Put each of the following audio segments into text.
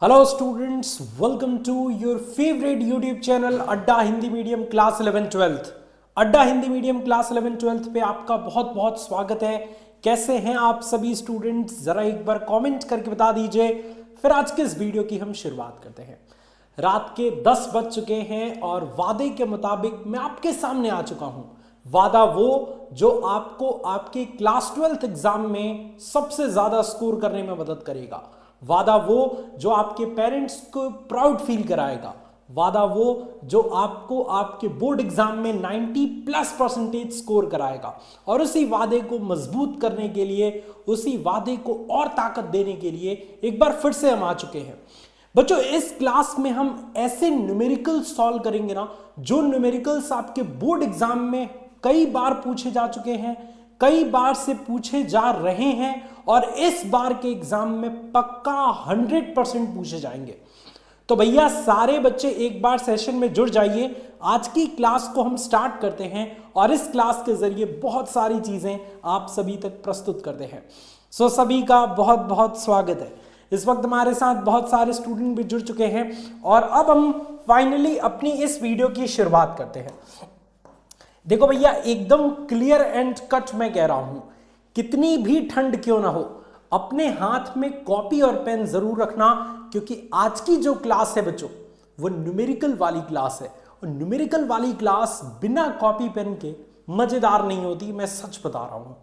Hello students, welcome to your favourite YouTube channel Adda Hindi medium class 11-12। अड्डा Hindi medium class 11-12 पे आपका बहुत बहुत स्वागत है। कैसे हैं आप सभी स्टूडेंट्स, जरा एक बार कमेंट करके बता दीजिए। फिर आज के इस वीडियो की हम शुरुआत करते हैं। रात के 10 बज चुके हैं और वादे के मुताबिक मैं आपके सामने आ चुका हूं। वादा वो जो आपको आपके क्लास 12th एग्जाम में सबसे ज्यादा स्कोर करने में मदद करेगा। वादा वो जो आपके पेरेंट्स को प्राउड फील कराएगा। वादा वो जो आपको आपके बोर्ड एग्जाम में 90+ % स्कोर कराएगा। और उसी वादे को मजबूत करने के लिए, उसी वादे को और ताकत देने के लिए एक बार फिर से हम आ चुके हैं। बच्चों, इस क्लास में हम ऐसे न्यूमेरिकल सॉल्व करेंगे ना, जो न्यूमेरिकल्स आपके बोर्ड एग्जाम में कई बार पूछे जा चुके हैं, कई बार से पूछे जा रहे हैं और इस बार के एग्जाम में पक्का 100% पूछे जाएंगे। तो भैया सारे बच्चे एक बार सेशन में जुड़ जाइए। आज की क्लास को हम स्टार्ट करते हैं और इस क्लास के जरिए बहुत सारी चीजें आप सभी तक प्रस्तुत करते हैं। सो सभी का बहुत बहुत स्वागत है। इस वक्त हमारे साथ बहुत सारे स्टूडेंट भी जुड़ चुके हैं और अब हम फाइनली अपनी इस वीडियो की शुरुआत करते हैं। देखो भैया, एकदम क्लियर एंड कट मैं कह रहा हूं, कितनी भी ठंड क्यों ना हो, अपने हाथ में कॉपी और पेन जरूर रखना, क्योंकि आज की जो क्लास है बच्चों, वो न्यूमेरिकल वाली क्लास है। और न्यूमेरिकल वाली क्लास बिना कॉपी पेन के मजेदार नहीं होती, मैं सच बता रहा हूं।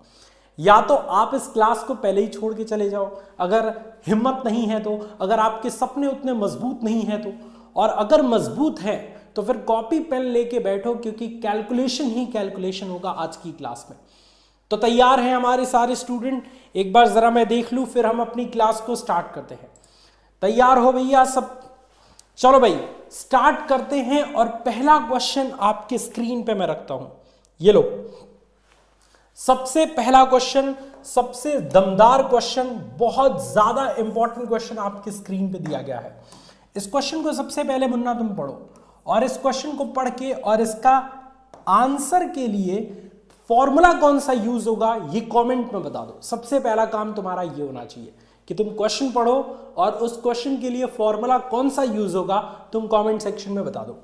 या तो आप इस क्लास को पहले ही छोड़ के चले जाओ, अगर हिम्मत नहीं है तो, अगर आपके सपने उतने मजबूत नहीं है तो, और अगर मजबूत है तो फिर कॉपी पेन लेके बैठो, क्योंकि कैलकुलेशन ही कैलकुलेशन होगा आज की क्लास में। तो तैयार हैं हमारे सारे स्टूडेंट? एक बार जरा मैं देख लूं, फिर हम अपनी क्लास को स्टार्ट करते हैं। तैयार हो भैया सब? चलो भाई स्टार्ट करते हैं। और पहला क्वेश्चन आपके स्क्रीन पे मैं रखता हूं, ये लो। सबसे पहला क्वेश्चन, सबसे दमदार क्वेश्चन, बहुत ज्यादा इंपॉर्टेंट क्वेश्चन आपकी स्क्रीन पे दिया गया है। इस क्वेश्चन को सबसे पहले मुन्ना तुम पढ़ो, और इस क्वेश्चन को पढ़ के और इसका आंसर के लिए फॉर्मूला कौन सा यूज होगा ये कमेंट में बता दो। सबसे पहला काम तुम्हारा ये होना चाहिए कि तुम क्वेश्चन पढ़ो और उस क्वेश्चन के लिए फॉर्मूला कौन सा यूज होगा तुम कमेंट सेक्शन में बता दो।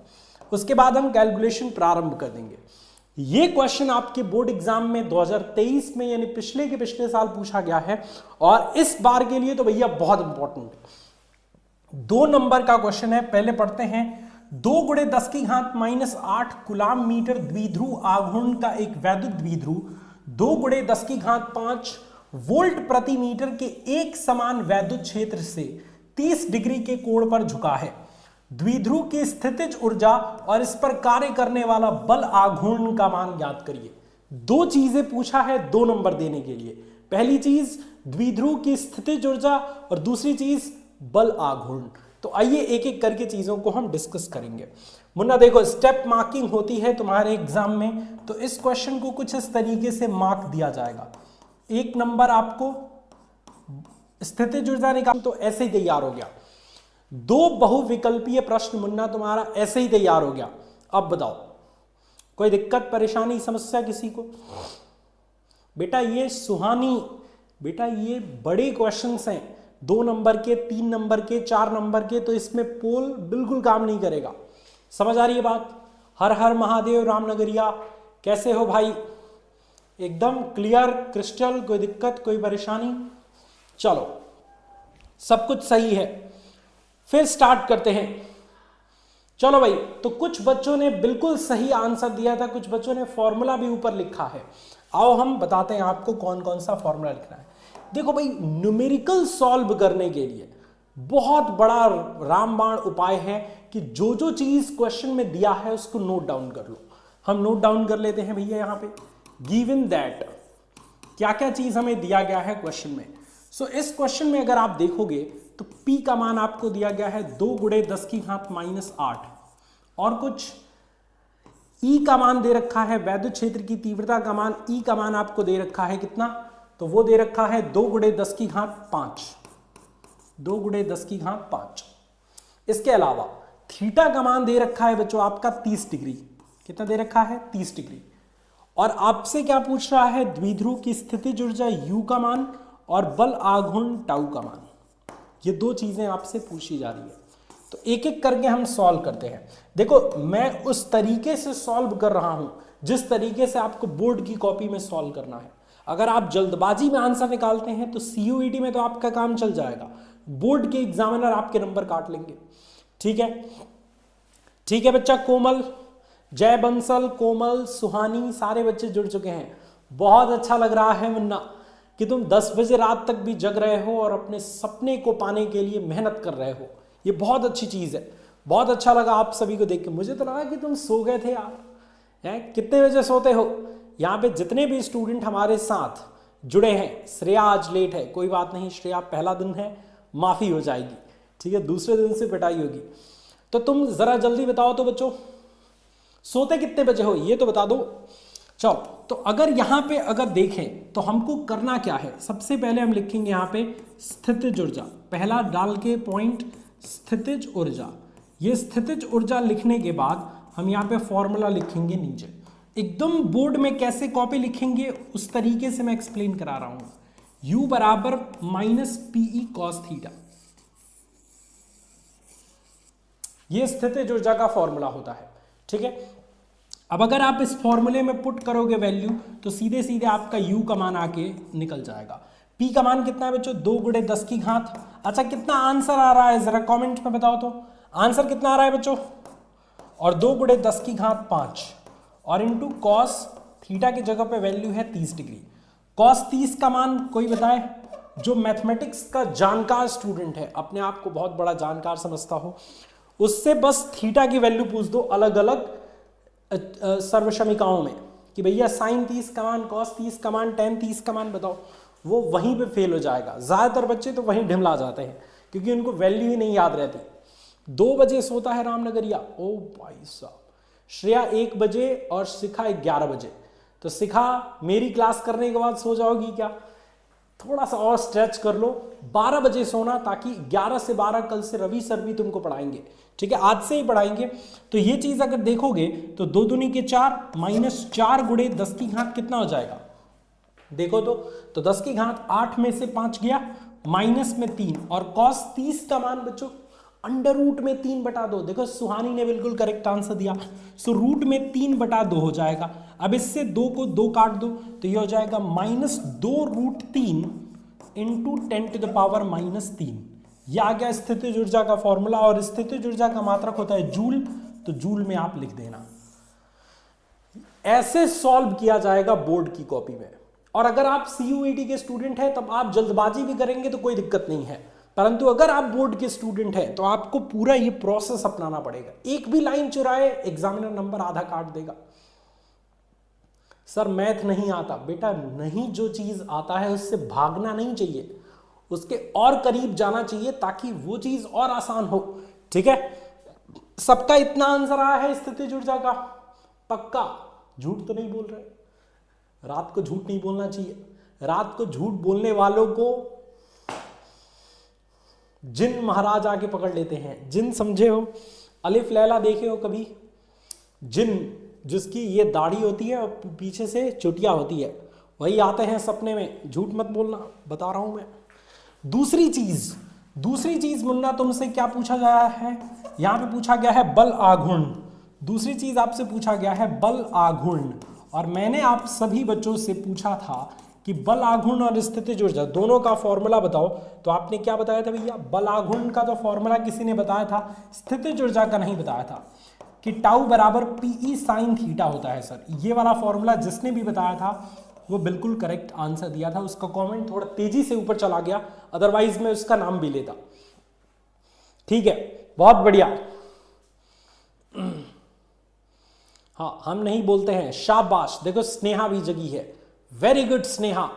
उसके बाद हम कैलकुलेशन प्रारंभ कर देंगे। ये क्वेश्चन आपके बोर्ड एग्जाम में 2023 में, यानी पिछले के पिछले साल पूछा गया है, और इस बार के लिए तो भैया बहुत इंपॉर्टेंट है। 2 नंबर का क्वेश्चन है, पहले पढ़ते हैं। 2 × 10⁻⁸ कूलाम मीटर द्विध्रुव आघूर्ण का एक वैद्युत द्विध्रुव 2 × 10⁵ वोल्ट प्रति मीटर के एक समान वैद्युत क्षेत्र से 30 डिग्री के कोण पर झुका है। द्विध्रुव की स्थितिज ऊर्जा और इस पर कार्य करने वाला बल आघूर्ण का मान ज्ञात करिए। 2 चीजें पूछा है 2 नंबर देने के लिए। पहली चीज द्विध्रुव की स्थितिज ऊर्जा और दूसरी चीज बल आघूर्ण। तो आइए एक एक करके चीजों को हम डिस्कस करेंगे। मुन्ना देखो, स्टेप मार्किंग होती है तुम्हारे एग्जाम में, तो इस क्वेश्चन को कुछ इस तरीके से मार्क दिया जाएगा। 1 नंबर आपको स्थितिज ऊर्जा निकाल, तो ऐसे ही तैयार हो गया। 2 बहुविकल्पीय प्रश्न मुन्ना तुम्हारा ऐसे ही तैयार हो गया। अब बताओ, कोई दिक्कत परेशानी समस्या किसी को? बेटा ये सुहानी, बेटा ये बड़े क्वेश्चंस हैं, 2 नंबर के, 3 नंबर के, 4 नंबर के, तो इसमें पोल बिल्कुल काम नहीं करेगा। समझ आ रही है बात? हर हर महादेव रामनगरिया, कैसे हो भाई? एकदम क्लियर क्रिस्टल, कोई दिक्कत कोई परेशानी? चलो सब कुछ सही है, फिर स्टार्ट करते हैं। चलो भाई, तो कुछ बच्चों ने बिल्कुल सही आंसर दिया था, कुछ बच्चों ने फॉर्मूला भी ऊपर लिखा है। आओ हम बताते हैं आपको कौन कौन सा फॉर्मूला लिखना है। देखो भाई, न्यूमेरिकल सॉल्व करने के लिए बहुत बड़ा रामबाण उपाय है कि जो जो चीज क्वेश्चन में दिया है उसको नोट डाउन कर लो। हम नोट डाउन कर लेते हैं भैया यहां पे। गिवन दैट, क्या क्या चीज हमें दिया गया है क्वेश्चन में। सो इस क्वेश्चन में अगर आप देखोगे तो P का मान आपको दिया गया है 2 × 10⁻⁸, और कुछ E का मान दे रखा है, वैद्युत क्षेत्र की तीव्रता का मान, E का मान आपको दे रखा है कितना, तो वो दे रखा है 2 × 10⁵5, 2 × 10⁵5। इसके अलावा थीटा का मान दे रखा है बच्चों आपका 30 डिग्री। कितना दे रखा है? 30 डिग्री। और आपसे क्या पूछ रहा है? द्विध्रुव की स्थितिज ऊर्जा U का मान और बल आघूर्ण टाउ का मान। ये दो चीजें आपसे पूछी जा रही है। तो एक एक करके हम सॉल्व करते हैं। देखो मैं उस तरीके से सॉल्व कर रहा हूं जिस तरीके से आपको बोर्ड की कॉपी में सॉल्व करना है। अगर आप जल्दबाजी में आंसर निकालते हैं तो CUET में तो आपका काम चल जाएगा, बोर्ड के एग्जामिनर आपके नंबर काट लेंगे। ठीक है, ठीक है बच्चा। कोमल, जय बंसल, कोमल, सुहानी, सारे बच्चे जुड़ चुके हैं। बहुत अच्छा लग रहा है मुन्ना कि तुम 10 बजे रात तक भी जग रहे हो और अपने सपने को पाने के लिए मेहनत कर रहे हो। ये बहुत अच्छी चीज है। बहुत अच्छा लगा आप सभी को देख के। मुझे तो लगा कि तुम सो गए थे यार। कितने बजे सोते हो? यहाँ पे जितने भी स्टूडेंट हमारे साथ जुड़े हैं, श्रेया आज लेट है, कोई बात नहीं श्रेया, पहला दिन है, माफी हो जाएगी। ठीक है, दूसरे दिन से पिटाई होगी। तो तुम जरा जल्दी बताओ तो बच्चों, सोते कितने बजे हो ये तो बता दो। चलो, तो अगर यहाँ पे अगर देखें तो हमको करना क्या है, सबसे पहले हम लिखेंगे यहाँ पे स्थितिज ऊर्जा, पहला डाल के पॉइंट स्थितिज ऊर्जा। ये स्थितिज ऊर्जा लिखने के बाद हम यहाँ पे फॉर्मूला लिखेंगे नीचे। एकदम बोर्ड में कैसे कॉपी लिखेंगे उस तरीके से मैं एक्सप्लेन करा रहा हूं। U बराबर -PE cos थीटा, ये स्थितिज ऊर्जा का फॉर्मूला होता है। ठीक है, अब अगर आप इस फॉर्मूले में पुट करोगे वैल्यू तो सीधे सीधे आपका U का मान आके निकल जाएगा। P का मान कितना है बच्चों? 2 × 10 की घात। अच्छा, कितना आंसर आ रहा है जरा कमेंट में बताओ तो। आंसर कितना आ रहा है बच्चों? और 2 × 10 की घात 5 और इंटू कॉस थीटा की जगह पे वैल्यू है 30 डिग्री। कॉस 30 का मान कोई बताए? जो मैथमेटिक्स का जानकार स्टूडेंट है, अपने आप को बहुत बड़ा जानकार समझता हो, उससे बस थीटा की वैल्यू पूछ दो अलग अलग सर्वसमीकाओं में कि भैया साइन 30 का मान, कॉस 30 का मान, टेन 30 का मान बताओ। वो वहीं पे फेल हो जाएगा। ज्यादातर बच्चे तो वहीं ढिमला जाते हैं क्योंकि उनको वैल्यू ही नहीं याद रहती। 2 बजे सोता है रामनगरिया, ओ भाई साहब। श्रेया 1 बजे और शिखा 11 बजे। तो शिखा मेरी क्लास करने के बाद सो जाओगी क्या? थोड़ा सा और स्ट्रेच कर लो, 12 बजे सोना, ताकि 11 से 12 कल से रवि सर भी तुमको पढ़ाएंगे। ठीक है, आज से ही पढ़ाएंगे। तो ये चीज अगर देखोगे तो 2 दूनी के 4 -4 × 10 की घात कितना हो जाएगा? देखो तो 10 की घात 8 में से 5 गया, माइनस में 3, और कॉस 30 का मान बच्चों अंडर रूट में 3/2। देखो सुहानी ने बिल्कुल करेक्ट आंसर दिया। सो रूट में 3/2 हो जाएगा। अब इससे 2 को 2 काट दो तो ये हो जाएगा -2√3 इंटू 10⁻³ ये आ गया स्थितिज ऊर्जा का फॉर्मूला। और स्थितिज ऊर्जा का मात्रक होता है जूल, तो जूल में आप लिख देना। ऐसे सॉल्व किया जाएगा बोर्ड की कॉपी में। और अगर आप CUET के स्टूडेंट हैं तब आप जल्दबाजी भी करेंगे तो कोई दिक्कत नहीं है, परंतु अगर आप बोर्ड के स्टूडेंट हैं तो आपको पूरा ये प्रोसेस अपनाना पड़ेगा। एक भी लाइन चुराए एग्जामिनर नंबर आधा काट देगा। सर मैथ नहीं आता, बेटा नहीं, जो चीज आता है उससे भागना नहीं चाहिए, उसके और करीब जाना चाहिए ताकि वो चीज और आसान हो। ठीक है, सबका इतना आंसर आया है स्थितिज ऊर्जा का? पक्का? झूठ तो नहीं बोल रहे? रात को झूठ नहीं बोलना चाहिए। रात को झूठ बोलने वालों को जिन महाराज आके पकड़ लेते हैं। जिन समझे हो? अलिफ लैला देखे हो कभी? जिन जिसकी ये दाढ़ी होती है और पीछे से चुटिया होती है, वही आते हैं सपने में। झूठ मत बोलना, बता रहा हूं मैं। दूसरी चीज मुन्ना तुमसे क्या पूछा गया है? यहां पे पूछा गया है बल आघूर्ण। दूसरी चीज आपसे पूछा गया है बल आघूर्ण। और मैंने आप सभी बच्चों से पूछा था कि बल आघूर्ण और स्थितिज ऊर्जा दोनों का फॉर्मूला बताओ, तो आपने क्या बताया था भैया? बल आघूर्ण का तो फॉर्मूला किसी ने बताया था, स्थितिज ऊर्जा का नहीं बताया था, कि टाउ बराबर PE sin थीटा होता है। सर ये वाला फॉर्मूला जिसने भी बताया था वो बिल्कुल करेक्ट आंसर दिया था। उसका कमेंट थोड़ा तेजी से ऊपर चला गया, अदरवाइज मैं उसका नाम भी लेता। ठीक है, बहुत बढ़िया। हाँ, हम नहीं बोलते हैं, शाबाश। देखो स्नेहा भी जगी है, वेरी गुड स्नेहा।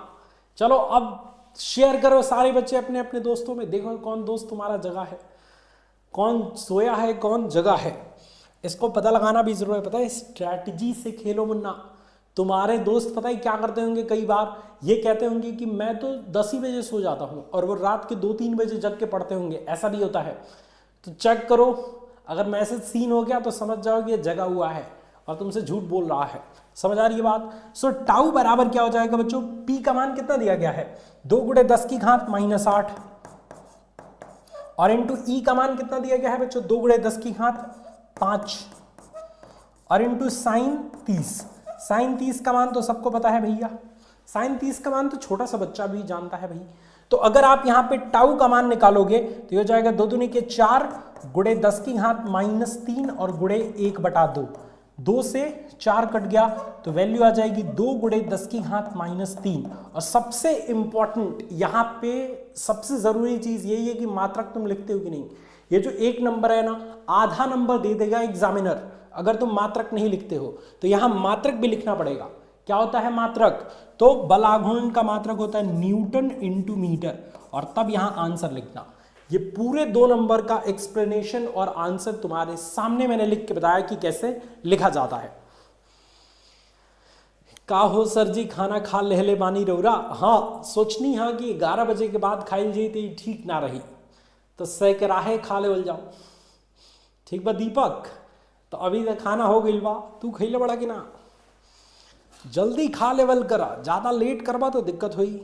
चलो अब शेयर करो सारे बच्चे अपने अपने दोस्तों में, देखो कौन दोस्त तुम्हारा जगा है, कौन सोया है, कौन जगा है। इसको पता लगाना भी जरूरी है। पता है, स्ट्रैटेजी से खेलो मुन्ना। तुम्हारे दोस्त पता है क्या करते होंगे? कई बार ये कहते होंगे कि मैं तो 10 ही बजे सो जाता हूँ, और वो रात के 2-3 बजे जग के पढ़ते होंगे। ऐसा भी होता है, तो चेक करो। अगर मैसेज सीन हो गया तो समझ जाओ कि ये जगा हुआ है और तुमसे झूठ बोल रहा है। समझ आ रही है बात? सो टाउ बराबर क्या हो जाएगा बच्चों? P का मान कितना दिया गया है? 2 × 10 की घात -8 और इंटू ई का मान कितना दिया गया है बच्चों, 2 गुणे 10 की घात 5 और इंटू साइन 30। साइन 30 का मान तो सबको पता है भैया, साइन 30 का मान तो छोटा सा बच्चा भी जानता है भाई। तो अगर आप यहां पे टाउ का मान निकालोगे तो ये हो जाएगा 2 दूनी के 4 गुणे 10 की घात -3 और गुणे 1/2। 2 से 4 कट गया तो वैल्यू आ जाएगी 2 गुणे 10 की घात -3। और सबसे इंपॉर्टेंट यहां पे सबसे जरूरी चीज यही है कि मात्रक तुम लिखते हो कि नहीं। ये जो 1 नंबर है ना, आधा नंबर दे देगा एग्जामिनर अगर तुम मात्रक नहीं लिखते हो। तो यहां मात्रक भी लिखना पड़ेगा। क्या होता है मात्रक, तो बल आघूर्ण का मात्रक होता है न्यूटन इंटू मीटर, और तब यहां आंसर लिखना। ये पूरे 2 नंबर का एक्सप्लेनेशन और आंसर तुम्हारे सामने मैंने लिख के बताया कि कैसे लिखा जाता है। का हो सर जी खाना खा लेहले बानी रौरा, हाँ सोचनी हाँ कि 11 बजे के बाद खाई जाई तो ठीक ना रही, तो सैकराहे खा ले जाओ। ठीक बा दीपक, तो अभी तक खाना हो गई बा, तू खैले बड़ा कि ना, जल्दी खा लेवल करा, ज्यादा लेट करवा तो दिक्कत हुई।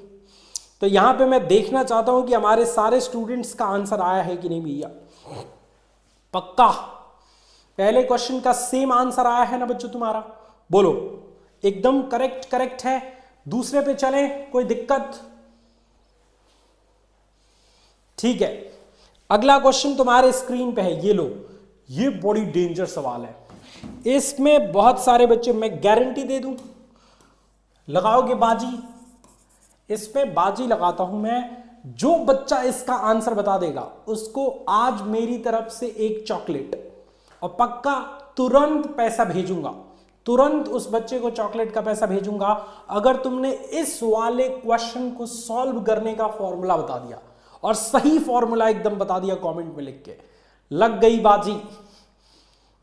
तो यहां पे मैं देखना चाहता हूं कि हमारे सारे स्टूडेंट्स का आंसर आया है कि नहीं भैया। पक्का पहले क्वेश्चन का सेम आंसर आया है ना बच्चों तुम्हारा, बोलो एकदम करेक्ट है। दूसरे पे चले, कोई दिक्कत, ठीक है। अगला क्वेश्चन तुम्हारे स्क्रीन पे है, ये लो, ये बड़ी डेंजर सवाल है। इसमें बहुत सारे बच्चे, मैं गारंटी दे दूं, लगाओगे बाजी। इसमें बाजी लगाता हूं मैं, जो बच्चा इसका आंसर बता देगा उसको आज मेरी तरफ से एक चॉकलेट, और पक्का तुरंत पैसा भेजूंगा, तुरंत उस बच्चे को चॉकलेट का पैसा भेजूंगा अगर तुमने इस वाले क्वेश्चन को सॉल्व करने का फॉर्मूला बता दिया, और सही फॉर्मूला एकदम बता दिया कमेंट में लिख के। लग गई बाजी।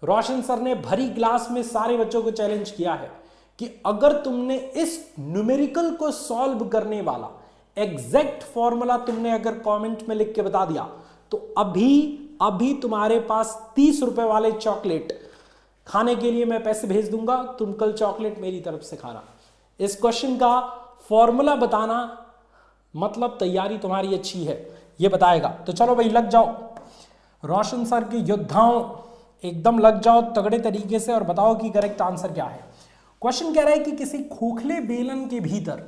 रोशन सर ने भरी क्लास में सारे बच्चों को चैलेंज किया है कि अगर तुमने इस न्यूमेरिकल को सॉल्व करने वाला एग्जैक्ट फॉर्मूला तुमने अगर कमेंट में लिख के बता दिया तो अभी तुम्हारे पास 30 रुपए वाले चॉकलेट खाने के लिए मैं पैसे भेज दूंगा, तुम कल चॉकलेट मेरी तरफ से खाना। इस क्वेश्चन का फॉर्मूला बताना मतलब तैयारी तुम्हारी अच्छी है, ये बताएगा। तो चलो भाई लग जाओ, रोशन सर के योद्धाओं एकदम लग जाओ तगड़े तरीके से और बताओ कि करेक्ट आंसर क्या है। क्वेश्चन कह रहा है कि किसी खोखले बेलन के भीतर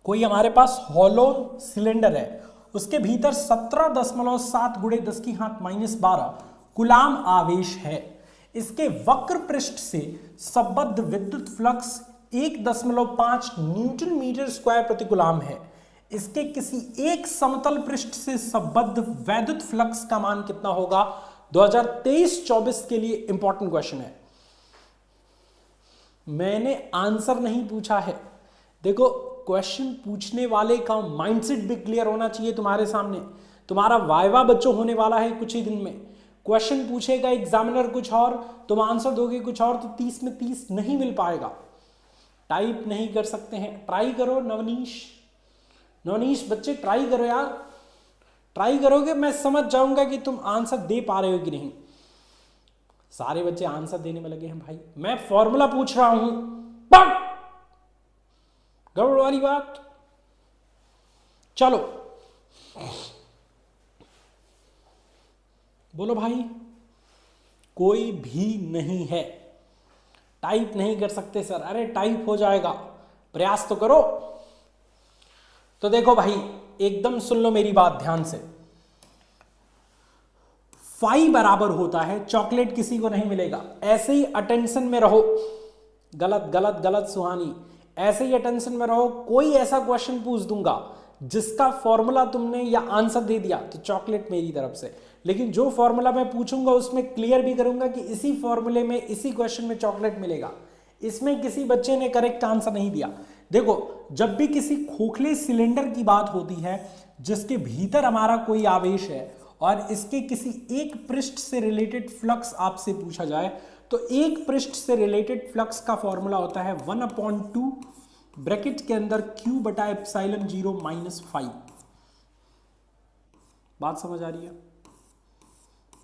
कोई हमारे पास हॉलो सिलेंडर है, उसके भीतर 17.7 गुणे 10 की घात -12 कूलाम आवेश है। इसके वक्र पृष्ठ से संबद्ध विद्युत फ्लक्स 1.5 न्यूटन मीटर स्क्वायर प्रति कूलाम है। इसके किसी एक समतल पृष्ठ से संबद्ध वैद्युत फ्लक्स का मान कितना होगा। 2023-24 के लिए इंपॉर्टेंट क्वेश्चन है। मैंने आंसर नहीं पूछा है, देखो क्वेश्चन पूछने वाले का माइंडसेट भी क्लियर होना चाहिए तुम्हारे सामने। तुम्हारा वाइवा बच्चों होने वाला है कुछ ही दिन में, क्वेश्चन पूछेगा एग्जामिनर कुछ और, तुम आंसर दोगे कुछ और, तो 30 में 30 नहीं मिल पाएगा। टाइप नहीं कर सकते हैं, ट्राई करो नवनीश बच्चे ट्राई करो यार, ट्राई करोगे मैं समझ जाऊंगा कि तुम आंसर दे पा रहे हो कि नहीं। सारे बच्चे आंसर देने में लगे हैं भाई, मैं फॉर्मूला पूछ रहा हूं, गड़बड़ वाली बात। चलो बोलो भाई, कोई भी नहीं है, टाइप नहीं कर सकते सर। अरे टाइप हो जाएगा, प्रयास तो करो। तो देखो भाई एकदम सुन लो मेरी बात ध्यान से, फाई बराबर होता है, चॉकलेट किसी को नहीं मिलेगा, ऐसे ही अटेंशन में रहो। गलत गलत गलत सुहानी, ऐसे ही अटेंशन में रहो। कोई ऐसा क्वेश्चन पूछ दूंगा जिसका फॉर्मूला तुमने या आंसर दे दिया तो चॉकलेट मेरी तरफ से, लेकिन जो फॉर्मूला मैं पूछूंगा उसमें क्लियर भी करूंगा कि इसी फॉर्मूले में इसी क्वेश्चन में चॉकलेट मिलेगा। इसमें किसी बच्चे ने करेक्ट आंसर नहीं दिया। देखो जब भी किसी खोखले सिलेंडर की बात होती है जिसके भीतर हमारा कोई आवेश है और इसके किसी एक पृष्ठ से रिलेटेड फ्लक्स आपसे पूछा जाए, तो एक पृष्ठ से रिलेटेड फ्लक्स का फॉर्मूला होता है 1/2 ब्रैकेट के अंदर Q/ε0 -φ। बात समझ आ रही है?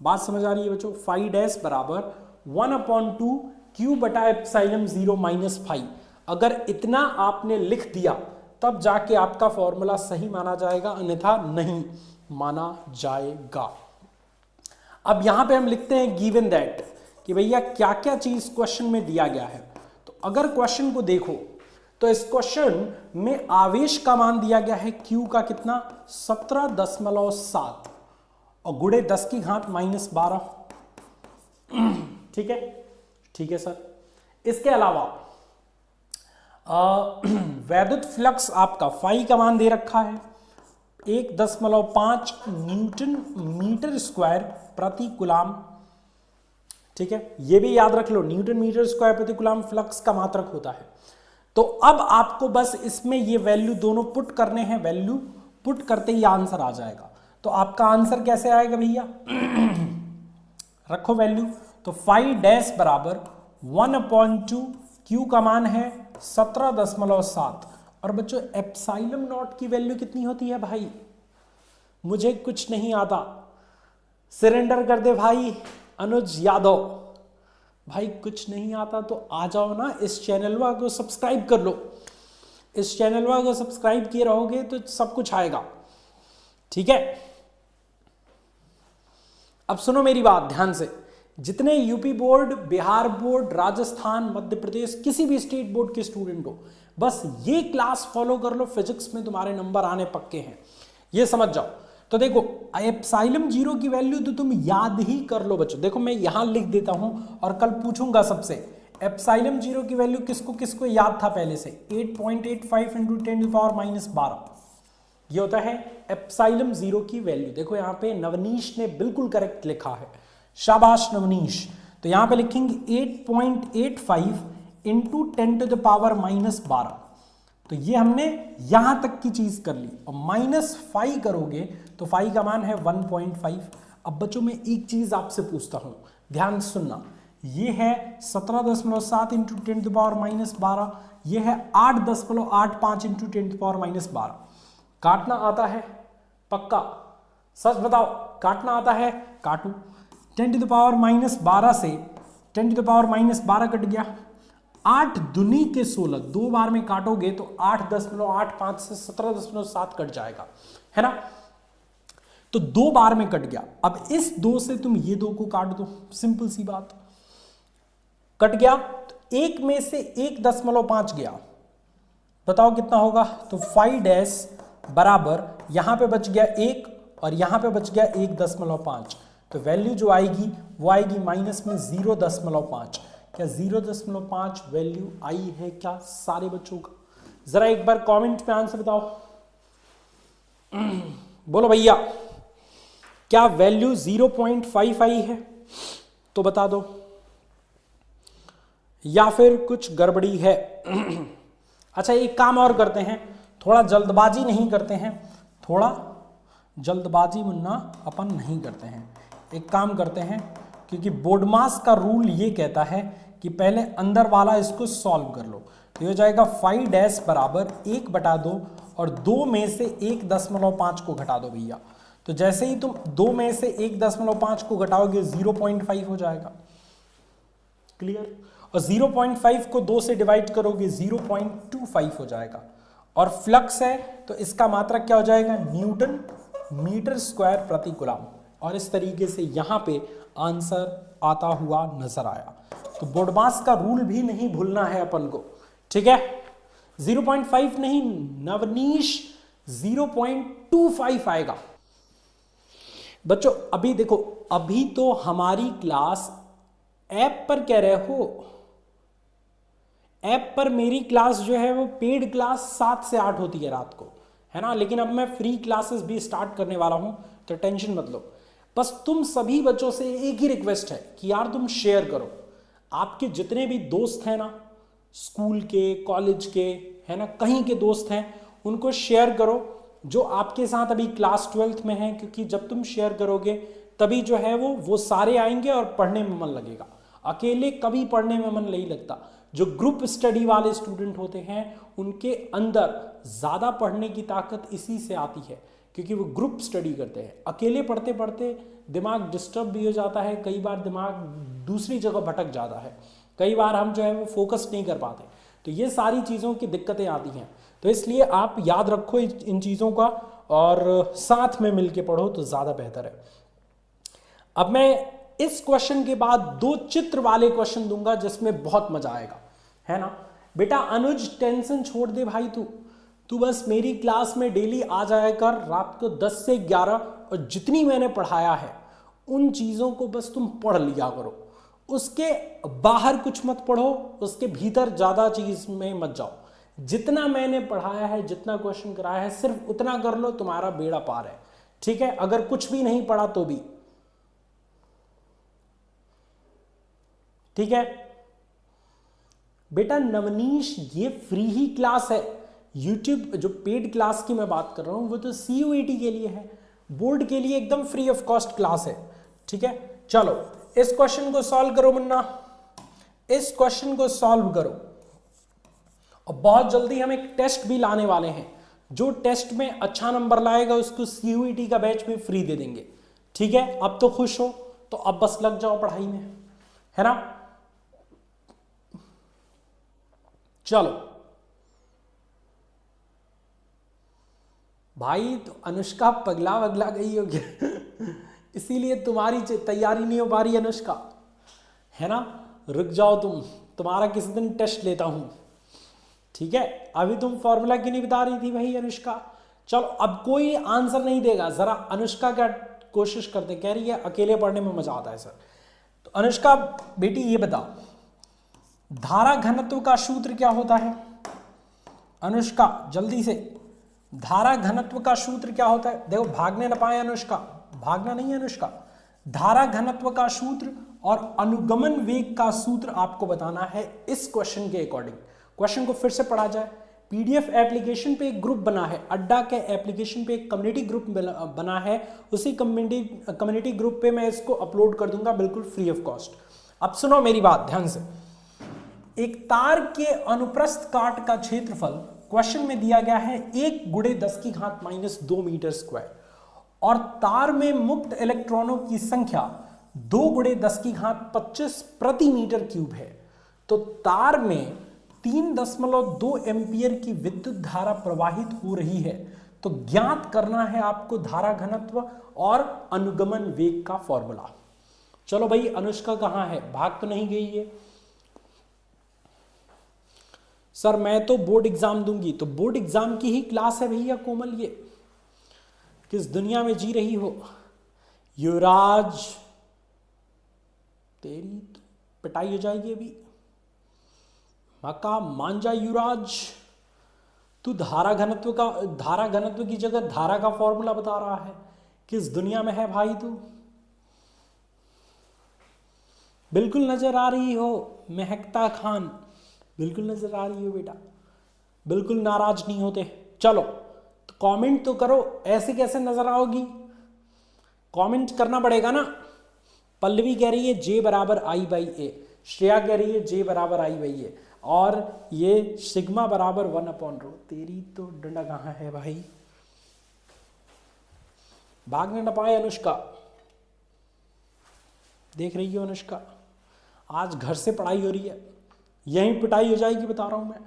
बात समझ आ रही है बच्चों? फाई डैश बराबर 1/2 Q/ε0 -φ। अगर इतना आपने लिख दिया तब जाके आपका फॉर्मूला सही माना जाएगा, अन्यथा नहीं माना जाएगा। अब यहां पे हम लिखते हैं गिवन दैट कि भैया क्या क्या चीज क्वेश्चन में दिया गया है। तो अगर क्वेश्चन को देखो तो इस क्वेश्चन में आवेश का मान दिया गया है Q का कितना 17.7 और गुणे 10 की घात -12। ठीक है, ठीक है सर। इसके अलावा वैद्युत फ्लक्स आपका फाई का मान दे रखा है 1.5 न्यूटन मीटर स्क्वायर प्रति कूलाम। ठीक है, ये भी याद रख लो, न्यूटन मीटर स्क्वायर प्रति कूलाम फ्लक्स का मात्रक होता है। तो अब आपको बस इसमें ये वैल्यू दोनों पुट करने हैं, वैल्यू पुट करते ही आंसर आ जाएगा। तो आपका आंसर कैसे आएगा भैया? रखो वैल्यू, तो फाई डैश बराबर 1/2, Q का मान है 17.7 और बच्चों एप्सिलॉन नॉट की वैल्यू कितनी होती है भाई? मुझे कुछ नहीं आता, सरेंडर कर दे भाई अनुज यादव। भाई कुछ नहीं आता तो आ जाओ ना, इस चैनल को सब्सक्राइब कर लो। इस चैनल को सब्सक्राइब किए रहोगे तो सब कुछ आएगा। ठीक है, अब सुनो मेरी बात ध्यान से। जितने UP board, Bihar board, Rajasthan, Madhya Pradesh, किसी भी स्टेट बोर्ड के स्टूडेंट हो, बस ये क्लास फॉलो कर लो, फिजिक्स में तुम्हारे नंबर आने पक्के हैं, ये समझ जाओ। तो देखो एप्सिलॉन 0 की वैल्यू तो तुम याद ही कर लो बच्चों। देखो मैं यहां लिख देता हूं और कल पूछूंगा सबसे, एप्सिलॉन 0 की वैल्यू किसको किसको याद था पहले से? 8.85 × 10⁻12 ये होता है एप्सिलॉन 0 की वैल्यू। देखो यहाँ पे नवनीश ने बिल्कुल करेक्ट लिखा है, शाबाश नवनीश। तो यहाँ पे लिखेंगे 8.85 × 10⁻12। तो ये हमने यहां तक की चीज कर ली और -5 करोगे तो फाई का मान है 1.5। अब बच्चों मैं एक चीज आपसे पूछता हूं, ध्यान से सुनना। ये है 17.7 × 10⁻12, ये है 8.85 × 10⁻12। काटना आता है पक्का? सच बताओ, काटना आता है? काटू। 10⁻12 से 10⁻12 कट गया, 8 दूनी के 16, 2 बार में काटोगे तो 8.85 से 17.7 कट जाएगा, है ना? तो 2 बार में कट गया। अब इस 2 से तुम ये 2 को काट दो, सिंपल सी बात। कट गया तो 1 में से 1.5 गया, बताओ कितना होगा? तो फाई डैश बराबर यहां पे बच गया 1 और यहां पे बच गया 1.5। तो वैल्यू जो आएगी वो आएगी माइनस में 0.5। क्या 0.5 वैल्यू आई है क्या सारे बच्चों का? जरा एक बार कमेंट में आंसर बताओ। बोलो भैया, क्या वैल्यू 0.5 आई है? तो बता दो, या फिर कुछ गड़बड़ी है? अच्छा एक काम और करते हैं, थोड़ा जल्दबाजी नहीं करते हैं, थोड़ा जल्दबाजी मुन्ना अपन नहीं करते हैं। एक काम करते हैं, क्योंकि बोर्डमास का रूल ये कहता है कि पहले अंदर वाला इसको सॉल्व कर लो। तो ये हो जाएगा फाई डैश बराबर 1/2 और 2 में से 1.5 को घटा दो भैया। तो जैसे ही तुम 2 में से 1.5 को घटाओगे 0.5 हो जाएगा। क्लियर? और 0.5 को 2 से डिवाइड करोगे 0.25 हो जाएगा। और फ्लक्स है तो इसका मात्रक क्या हो जाएगा? न्यूटन मीटर स्क्वायर प्रति कूलम। और इस तरीके से यहां पे आंसर आता हुआ नजर आया। तो बोर्डमास का रूल भी नहीं भूलना है अपन को, ठीक है? 0.5 नहीं नवनीश, 0.25 आएगा बच्चों। अभी देखो, अभी तो हमारी क्लास ऐप पर कह रहे हो, ऐप पर मेरी क्लास जो है वो पेड क्लास 7 से 8 होती है रात को, है ना? लेकिन अब मैं फ्री क्लासेस भी स्टार्ट करने वाला हूं, तो टेंशन मत लो। बस तुम सभी बच्चों से एक ही रिक्वेस्ट है कि यार तुम शेयर करो। आपके जितने भी दोस्त हैं ना, स्कूल के, कॉलेज के, है ना, कहीं के दोस्त हैं, उनको शेयर करो जो आपके साथ अभी क्लास 12th में हैं, क्योंकि जब तुम शेयर करोगे तभी जो है वो सारे आएंगे और पढ़ने में मन लगेगा। अकेले कभी पढ़ने में मन नहीं लगता। जो ग्रुप स्टडी वाले स्टूडेंट होते हैं उनके अंदर ज़्यादा पढ़ने की ताकत इसी से आती है, क्योंकि वो ग्रुप स्टडी करते हैं। अकेले पढ़ते पढ़ते दिमाग डिस्टर्ब भी हो जाता है, कई बार दिमाग दूसरी जगह भटक जाता है, कई बार हम जो है वो फोकस नहीं कर पाते। तो ये सारी चीज़ों की दिक्कतें आती हैं। तो इसलिए आप याद रखो इन चीज़ों का और साथ में मिलके पढ़ो तो ज़्यादा बेहतर है। अब मैं इस क्वेश्चन के बाद 2 चित्र वाले क्वेश्चन दूंगा जिसमें बहुत मजा आएगा, है ना। बेटा अनुज टेंशन छोड़ दे भाई, तू बस मेरी क्लास में डेली आ जाया कर रात को 10 से 11, और जितनी मैंने पढ़ाया है उन चीज़ों को बस तुम पढ़ लिया करो, उसके बाहर कुछ मत पढ़ो, उसके भीतर ज़्यादा चीज़ में मत जाओ। जितना मैंने पढ़ाया है, जितना क्वेश्चन कराया है, सिर्फ उतना कर लो, तुम्हारा बेड़ा पार है, ठीक है। अगर कुछ भी नहीं पढ़ा तो भी ठीक है। बेटा नवनीश, ये फ्री ही क्लास है। यूट्यूब जो पेड क्लास की मैं बात कर रहा हूं वो तो CUET के लिए है, बोर्ड के लिए एकदम फ्री ऑफ कॉस्ट क्लास है, ठीक है। चलो इस क्वेश्चन को सॉल्व करो मुन्ना, इस क्वेश्चन को सॉल्व करो। और बहुत जल्दी हम एक टेस्ट भी लाने वाले हैं, जो टेस्ट में अच्छा नंबर लाएगा उसको CUET का बैच में फ्री दे देंगे, ठीक है। अब तो खुश हो, तो अब बस लग जाओ पढ़ाई में, है ना। चलो भाई, तो अनुष्का पगला वगला गई होगी इसीलिए तुम्हारी तैयारी नहीं हो पा रही अनुष्का, है ना। रुक जाओ, तुम्हारा किसी दिन टेस्ट लेता हूं, ठीक है। अभी तुम फॉर्मूला क्यों नहीं बता रही थी भाई अनुष्का। चलो अब कोई आंसर नहीं देगा, जरा अनुष्का क्या कोशिश करते, कह रही है अकेले पढ़ने में मजा आता है सर। तो अनुष्का बेटी ये बताओ, धारा घनत्व का सूत्र क्या होता है। अनुष्का जल्दी से, धारा घनत्व का सूत्र क्या होता है। देखो भागने न पाए अनुष्का, भागना नहीं है अनुष्का। धारा घनत्व का सूत्र और अनुगमन वेग का सूत्र आपको बताना है इस क्वेश्चन के अकॉर्डिंग। क्वेश्चन को फिर से पढ़ा जाए। PDF एप्लीकेशन पे एक ग्रुप बना है, अड्डा के एप्लीकेशन पे एक कम्युनिटी ग्रुप बना है, उसी कम्युनिटी ग्रुप पे मैं इसको अपलोड कर दूंगा बिल्कुल फ्री ऑफ कॉस्ट। अब सुनो मेरी बात ध्यान से। एक तार के अनुप्रस्थ काट का क्षेत्रफल क्वेश्चन में दिया गया है 1 × 10⁻² मीटर स्क्वायर, और तार में मुक्त इलेक्ट्रॉनों की संख्या 2 × 10⁻25 प्रति मीटर क्यूब है। तो तार में 3.2 एम्पियर की विद्युत धारा प्रवाहित हो रही है। तो ज्ञात करना है आपको धारा घनत्व और अनुगमन वेग का फॉर्मूला। चलो भाई अनुष्का कहां है, भाग तो नहीं गई है। सर मैं तो बोर्ड एग्जाम दूंगी, तो बोर्ड एग्जाम की ही क्लास है भैया कोमल, ये किस दुनिया में जी रही हो। युवराज तेरी पिटाई हो जाएगी अभी, मका मान जा युवराज। तू धारा घनत्व की जगह धारा का फॉर्मूला बता रहा है, किस दुनिया में है भाई तू। बिल्कुल नजर आ रही हो महकता खान, बिल्कुल नजर आ रही हो बेटा, बिल्कुल नाराज नहीं होते। चलो तो कमेंट तो करो, ऐसे कैसे नजर आओगी, कमेंट करना पड़ेगा ना। पल्लवी कह रही है J = I/A, श्रेया कह रही है J = I/A, और ये सिग्मा = 1/ρ। तेरी तो डंडा कहाँ है भाई, भागने न पाए अनुष्का। देख रही हो अनुष्का, आज घर से पढ़ाई हो रही है, यहीं पिटाई हो जाएगी बता रहा हूं मैं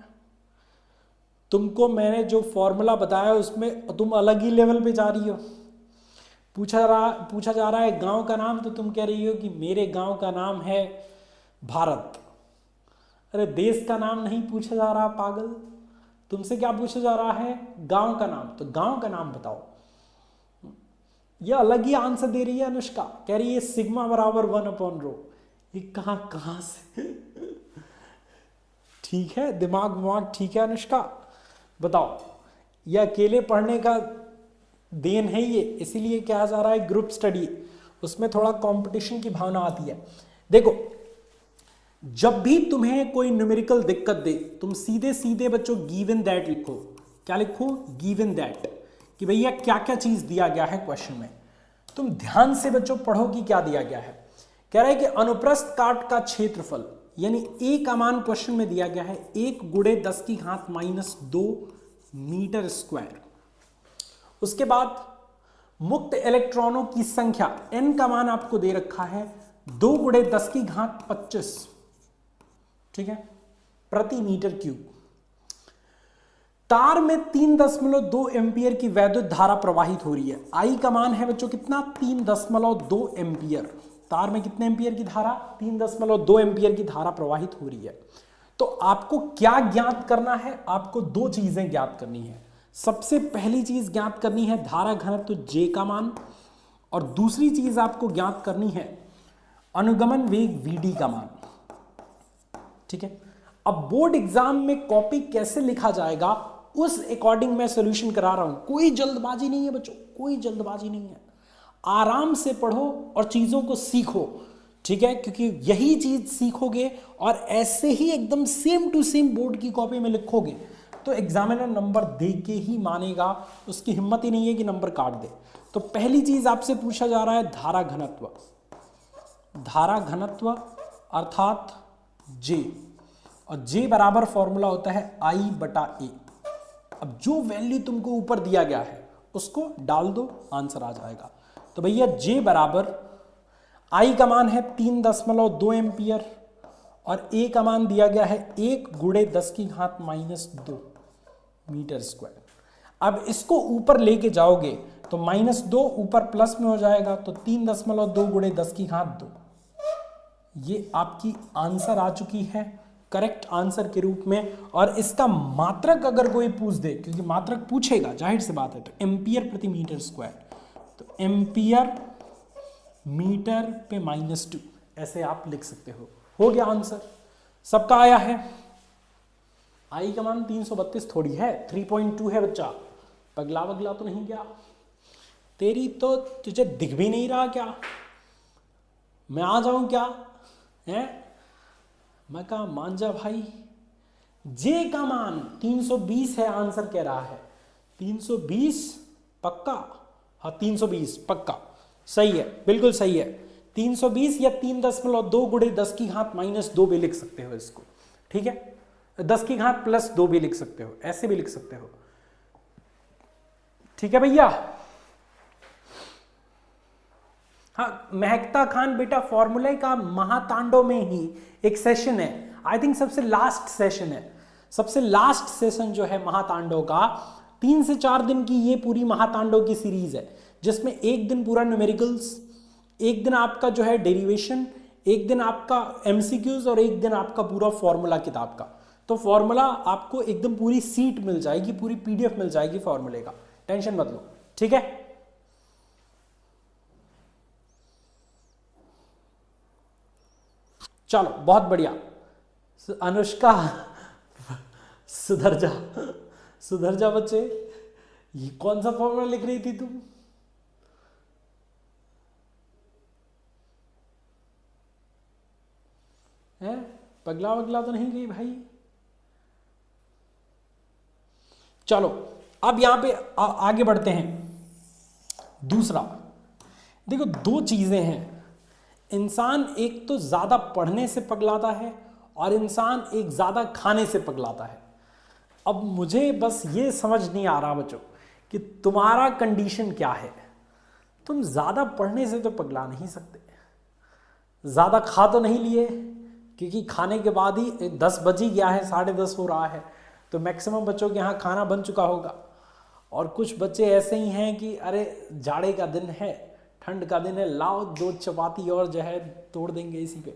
तुमको। मैंने जो फॉर्मूला बताया उसमें तुम अलग ही लेवल पे जा रही हो। पूछा जा रहा है गांव का नाम, तो तुम कह रही हो कि मेरे गांव का नाम है भारत। अरे देश का नाम नहीं पूछा जा रहा पागल, तुमसे क्या पूछा जा रहा है, गांव का नाम। तो गांव का नाम बताओ। ये अलग ही आंसर दे रही है अनुष्का, कह रही है सिग्मा = 1/ρ। ये कहां से ठीक है, दिमाग ठीक है अनुष्का, बताओ। ये अकेले पढ़ने का देन है ये, इसीलिए कहा जा रहा है ग्रुप स्टडी, उसमें थोड़ा कंपटीशन की भावना आती है। देखो जब भी तुम्हें कोई न्यूमेरिकल दिक्कत दे, तुम सीधे बच्चों गिवन दैट लिखो। क्या लिखो, गिवन दैट, कि भैया क्या क्या चीज दिया गया है क्वेश्चन में। तुम ध्यान से बच्चों पढ़ो कि क्या दिया गया है। कह रहा है कि अनुप्रस्थ काट का क्षेत्रफल, यानी ए का मान क्वेश्चन में दिया गया है 1 × 10⁻² मीटर स्क्वायर। उसके बाद मुक्त इलेक्ट्रॉनों की संख्या n का मान आपको दे रखा है 2 × 10⁻25, ठीक है, प्रति मीटर क्यूब। तार में 3.2 एम्पियर की वैद्युत धारा प्रवाहित हो रही है। आई का मान है बच्चों कितना, 3.2 एम्पियर। तार में कितने एम्पियर की धारा, 3.2 एम्पियर की धारा प्रवाहित हो रही है। तो आपको क्या ज्ञात करना है, आपको दो चीजें ज्ञात करनी है। सबसे पहली चीज ज्ञात करनी है धारा घनत्व J का मान, और दूसरी चीज आपको ज्ञात करनी है अनुगमन वेग Vd का मान। ठीक है, अब बोर्ड एग्जाम में कॉपी कैसे लिखा जाएगा उस अकॉर्डिंग मैं सॉल्यूशन करा रहा हूं। कोई जल्दबाजी नहीं है बच्चों, कोई जल्दबाजी नहीं है। आराम से पढ़ो और चीजों को सीखो। ठीक है, क्योंकि यही चीज सीखोगे और ऐसे ही एकदम सेम टू सेम बोर्ड की कॉपी में लिखोगे तो एग्जामिनर नंबर दे के ही मानेगा, उसकी हिम्मत ही नहीं है कि नंबर काट दे। तो पहली चीज आपसे पूछा जा रहा है धारा घनत्व। धारा घनत्व अर्थात J, और J बराबर फॉर्मूला होता है I/A। अब जो वैल्यू तुमको ऊपर दिया गया है उसको डाल दो, आंसर आ जाएगा। तो भैया J बराबर I का मान है 3.2 एम्पियर और A का मान दिया गया है 1 × 10⁻² मीटर स्क्वायर। अब इसको ऊपर लेके जाओगे तो -2 ऊपर प्लस में हो जाएगा, तो 3.2 × 10⁻²। ये आपकी आंसर आ चुकी है करेक्ट आंसर के रूप में। और इसका मात्रक अगर कोई पूछ दे, क्योंकि मात्रक पूछेगा जाहिर सी बात है, तो एम्पियर प्रति मीटर स्क्वायर, तो एम्पियर मीटर पे -2 ऐसे आप लिख सकते हो गया आंसर। सबका आया है। आई का मान 332 थोड़ी है, 3.2 है बच्चा। पगला वगला तो नहीं गया तेरी, तो तुझे दिख भी नहीं रहा क्या, मैं आ जाऊं क्या है? मैं कहा मान जा भाई। जे का मान 320 है, आंसर कह रहा है 320 पक्का। हाँ 320 पक्का सही है, बिल्कुल सही है। 320 या 3.2 × 10⁻² भी लिख सकते हो इसको। ठीक है, 10⁻+2 भी लिख सकते हो, ऐसे भी लिख सकते हो। ठीक है भैया। हाँ महकता खान बेटा, फॉर्मूले का महातांडव में ही एक सेशन है, आई थिंक सबसे लास्ट सेशन है। सबसे लास्ट सेशन जो है महातांडव का, 3 से 4 दिन की ये पूरी महातांडव की सीरीज है, जिसमें एक दिन पूरा न्यूमेरिकल्स, एक दिन आपका जो है डेरिवेशन, एक दिन आपका एमसीक्यूज और एक दिन आपका पूरा फॉर्मूला किताब का। तो फॉर्मूला आपको एकदम पूरी सीट मिल जाएगी, पूरी पीडीएफ मिल जाएगी फॉर्मूले का, टेंशन मत लो। ठीक है, चलो बहुत बढ़िया। अनुष्का सुधर जा, सुधर जा बच्चे। ये कौन सा फॉर्मूला लिख रही थी तुम? है पगला वगला तो नहीं गई भाई? चलो अब यहां पे आगे बढ़ते हैं। दूसरा देखो, दो चीजें हैं। इंसान एक तो ज्यादा पढ़ने से पगलाता है और इंसान एक ज्यादा खाने से पगलाता है। अब मुझे बस ये समझ नहीं आ रहा बच्चों कि तुम्हारा कंडीशन क्या है। तुम ज्यादा पढ़ने से तो पगला नहीं सकते, ज्यादा खा तो नहीं लिए, क्योंकि खाने के बाद ही 10 बज ही गया है, 10:30 हो रहा है, तो मैक्सिमम बच्चों के यहाँ खाना बन चुका होगा। और कुछ बच्चे ऐसे ही हैं कि अरे जाड़े का दिन है, ठंड का दिन है, लाओ 2 चपाती और जो है तोड़ देंगे इसी पे।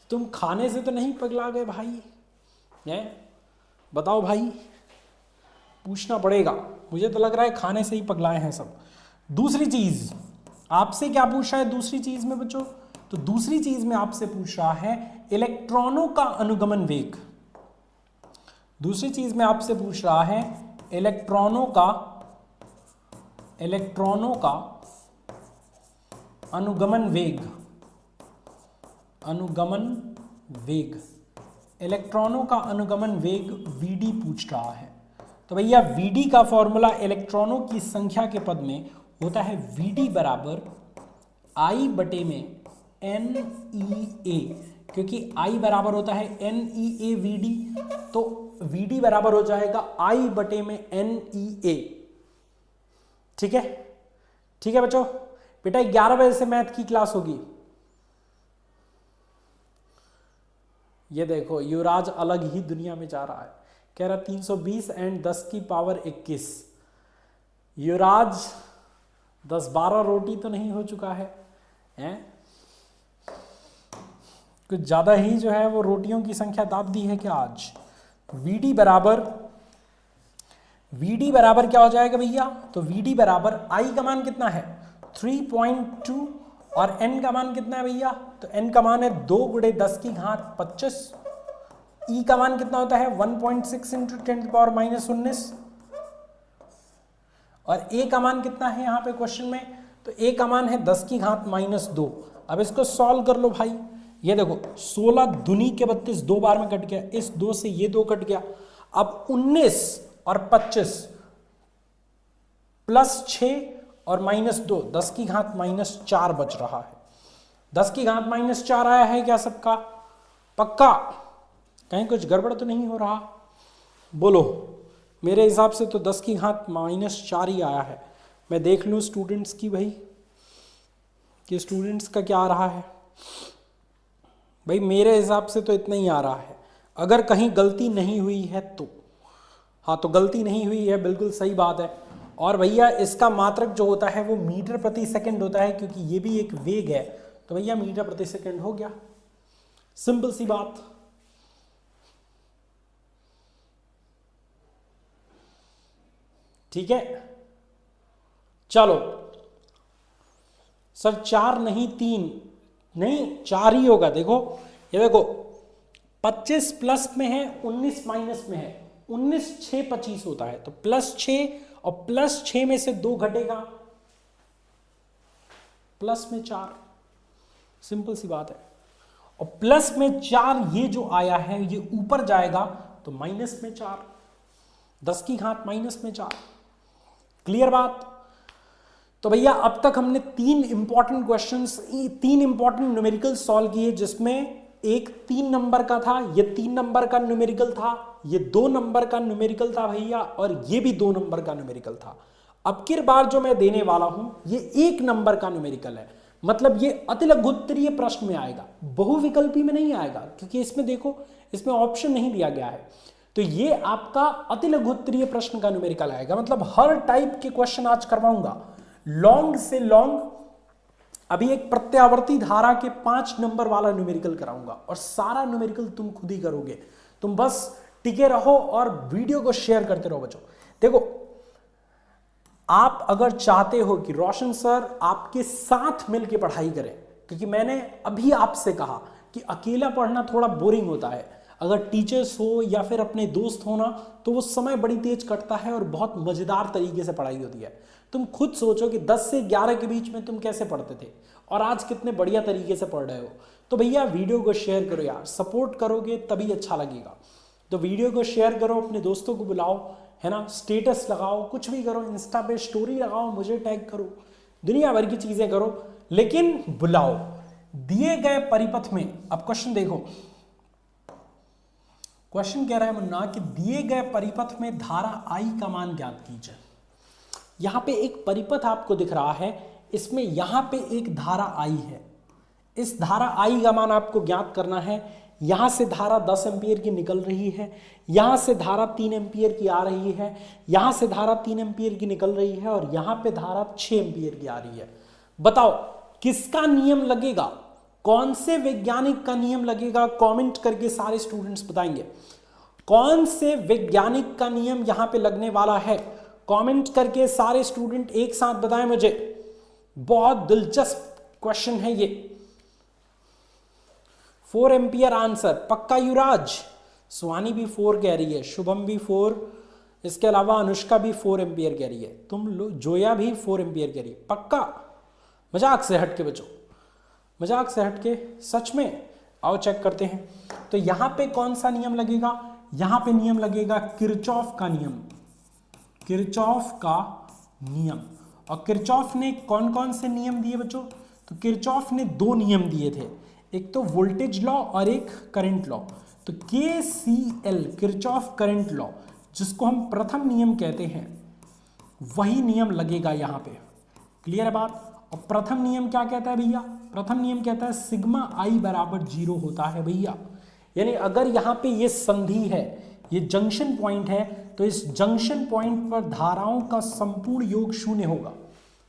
तुम खाने से तो नहीं पगला गए भाई? हैं बताओ भाई, पूछना पड़ेगा। मुझे तो लग रहा है खाने से ही पगलाए हैं सब। दूसरी चीज आपसे क्या पूछ रहा है दूसरी चीज में बच्चों? तो दूसरी चीज में आपसे पूछ रहा है इलेक्ट्रॉनों का अनुगमन वेग। दूसरी चीज में आपसे पूछ रहा है इलेक्ट्रॉनों का अनुगमन वेग। अनुगमन वेग, इलेक्ट्रॉनों का अनुगमन वेग Vd पूछ रहा है। तो भैया Vd का फॉर्मूला इलेक्ट्रॉनों की संख्या के पद में होता है Vd बराबर I बटे में NEA, क्योंकि I बराबर होता है NEA Vd, तो Vd बराबर हो जाएगा I बटे में NEA। ठीक है, ठीक है बच्चों। बेटा 11 बजे से मैथ की क्लास होगी। ये देखो युवराज अलग ही दुनिया में जा रहा है। कह रहा 320 एंड 10 की पावर 21। युवराज 10-12 रोटी तो नहीं हो चुका है हैं? कुछ ज़्यादा ही जो है वो रोटियों की संख्या दाब दी है क्या आज? VD बराबर क्या हो जाएगा भैया? तो VD बराबर I का मान कितना है 3.2 और N का मान कितना है भैया? तो N का मान है 2 × 10 की घात 25। E का मान कितना होता है 1.6 × 10⁻19 और A का मान कितना है यहाँ पे क्वेश्चन में? तो A का मान है 10 की घात -2। अब इसको सॉल्व कर लो भाई। ये देखो 16 दूनी के 32 दो बार में कट गया, इस 2 से ये 2 कट गया। अब 19 और 25 +6 और -2 10 की घात -4 बच रहा है। 10 की घात -4 आया है क्या सबका? पक्का? कहीं कुछ गड़बड़ तो नहीं हो रहा? बोलो। मेरे हिसाब से तो 10 की घात -4 ही आया है। मैं देख लूँ स्टूडेंट्स की भाई कि स्टूडेंट्स का क्या आ रहा है। भाई मेरे हिसाब से तो इतना ही आ रहा है। अगर कहीं गलती नहीं हुई है तो हाँ, तो गलती नहीं हुई है, बिल्कुल सही बात है। और भैया इसका मात्रक जो होता है वो मीटर प्रति सेकंड होता है, क्योंकि ये भी एक वेग है। तो भैया मीटर प्रति सेकंड हो गया, सिंपल सी बात। ठीक है, चलो सर 4 नहीं 3 नहीं 4 ही होगा। देखो ये देखो 25 प्लस में है, 19 माइनस में है। 19 6 25 होता है, तो +6 और +6 में से 2 घटेगा, प्लस में 4, सिंपल सी बात है। और प्लस में 4 ये जो आया है ये ऊपर जाएगा तो माइनस में 4, 10 की घात -4। क्लियर बात? तो भैया अब तक हमने 3 important questions, 3 important numerical solve किए, जिसमें एक 3 नंबर का था, ये 3 नंबर का न्यूमेरिकल था, ये 2 नंबर का न्यूमेरिकल था भैया, और ये भी 2 नंबर का न्यूमेरिकल था। अब की बार जो मैं देने वाला हूं ये 1 नंबर का न्यूमेरिकल है, मतलब ये अतिलघुत्तरीय प्रश्न में आएगा, बहुविकल्पी में नहीं आएगा, क्योंकि इसमें देखो इसमें ऑप्शन नहीं दिया गया है। तो ये आपका अतिलघुत्तरीय प्रश्न का न्यूमेरिकल आएगा, मतलब हर टाइप के क्वेश्चन आज करवाऊंगा, लॉन्ग से लॉन्ग। अभी एक प्रत्यावर्ती धारा के 5 नंबर वाला न्यूमेरिकल कराऊंगा, और सारा न्यूमेरिकल तुम खुद ही करोगे। तुम बस टिके रहो और वीडियो को शेयर करते रहो बच्चों। देखो आप अगर चाहते हो कि रोशन सर आपके साथ मिलकर पढ़ाई करें, क्योंकि मैंने अभी आपसे कहा कि अकेला पढ़ना थोड़ा बोरिंग होता है, अगर टीचर्स हो या फिर अपने दोस्त हो ना, तो वो समय बड़ी तेज कटता है और बहुत मजेदार तरीके से पढ़ाई होती है। तुम खुद सोचो कि 10 से 11 के बीच में तुम कैसे पढ़ते थे और आज कितने बढ़िया तरीके से पढ़ रहे हो। तो भैया वीडियो को शेयर करो यार, सपोर्ट करोगे तभी अच्छा लगेगा। तो वीडियो को शेयर करो, अपने दोस्तों को बुलाओ, है ना, स्टेटस लगाओ, कुछ भी करो, इंस्टा पे स्टोरी लगाओ, मुझे टैग करो, दुनिया भर की चीजें करो, लेकिन बुलाओ। दिए गए परिपथ में, अब क्वेश्चन देखो, क्वेश्चन कह रहा है मुन्ना कि दिए गए परिपथ में धारा I का मान ज्ञात कीजिए। यहां पे एक परिपथ आपको दिख रहा है, इसमें यहां पे एक धारा I है, इस धारा I का मान आपको ज्ञात करना है। यहां से धारा 10 एम्पियर की निकल रही है, यहां से धारा 3 एम्पियर की आ रही है, यहां से धारा 3 एम्पियर की निकल रही है, और यहां पे धारा 6 एम्पियर की आ रही है। बताओ किसका नियम लगेगा, कौन से वैज्ञानिक का नियम लगेगा? कमेंट करके सारे स्टूडेंट्स बताएंगे कौन से वैज्ञानिक का नियम यहां पे लगने वाला है। कमेंट करके सारे स्टूडेंट एक साथ बताएं मुझे। बहुत दिलचस्प क्वेश्चन है ये। 4 एम्पियर आंसर पक्का युवराज? सुहानी भी 4 कह रही है, शुभम भी 4, इसके अलावा अनुष्का भी 4 एम्पियर कह रही है, तुम लोग जोया भी 4 एम्पियर कह रही है। पक्का? मजाक से हटके बच्चों, मजाक से हटके, सच में? आओ चेक करते हैं। तो यहां पे कौन सा नियम लगेगा? यहां पे नियम लगेगा किरचॉफ का नियम, किरचॉफ का नियम। और किरचॉफ ने कौन कौन से नियम दिए बच्चों? तो किरचॉफ ने 2 नियम दिए थे, एक तो वोल्टेज लॉ और एक करंट लॉ। तो KCL किरचॉफ करंट लॉ, जिसको हम प्रथम नियम कहते हैं, वही नियम लगेगा यहां पे। क्लियर है बात? और प्रथम नियम क्या कहता है भैया? प्रथम नियम कहता है सिग्मा I बराबर 0 होता है भैया। यानी अगर यहां पे ये संधि है, ये जंक्शन पॉइंट है, तो इस जंक्शन पॉइंट पर धाराओं का संपूर्ण योग 0 होगा।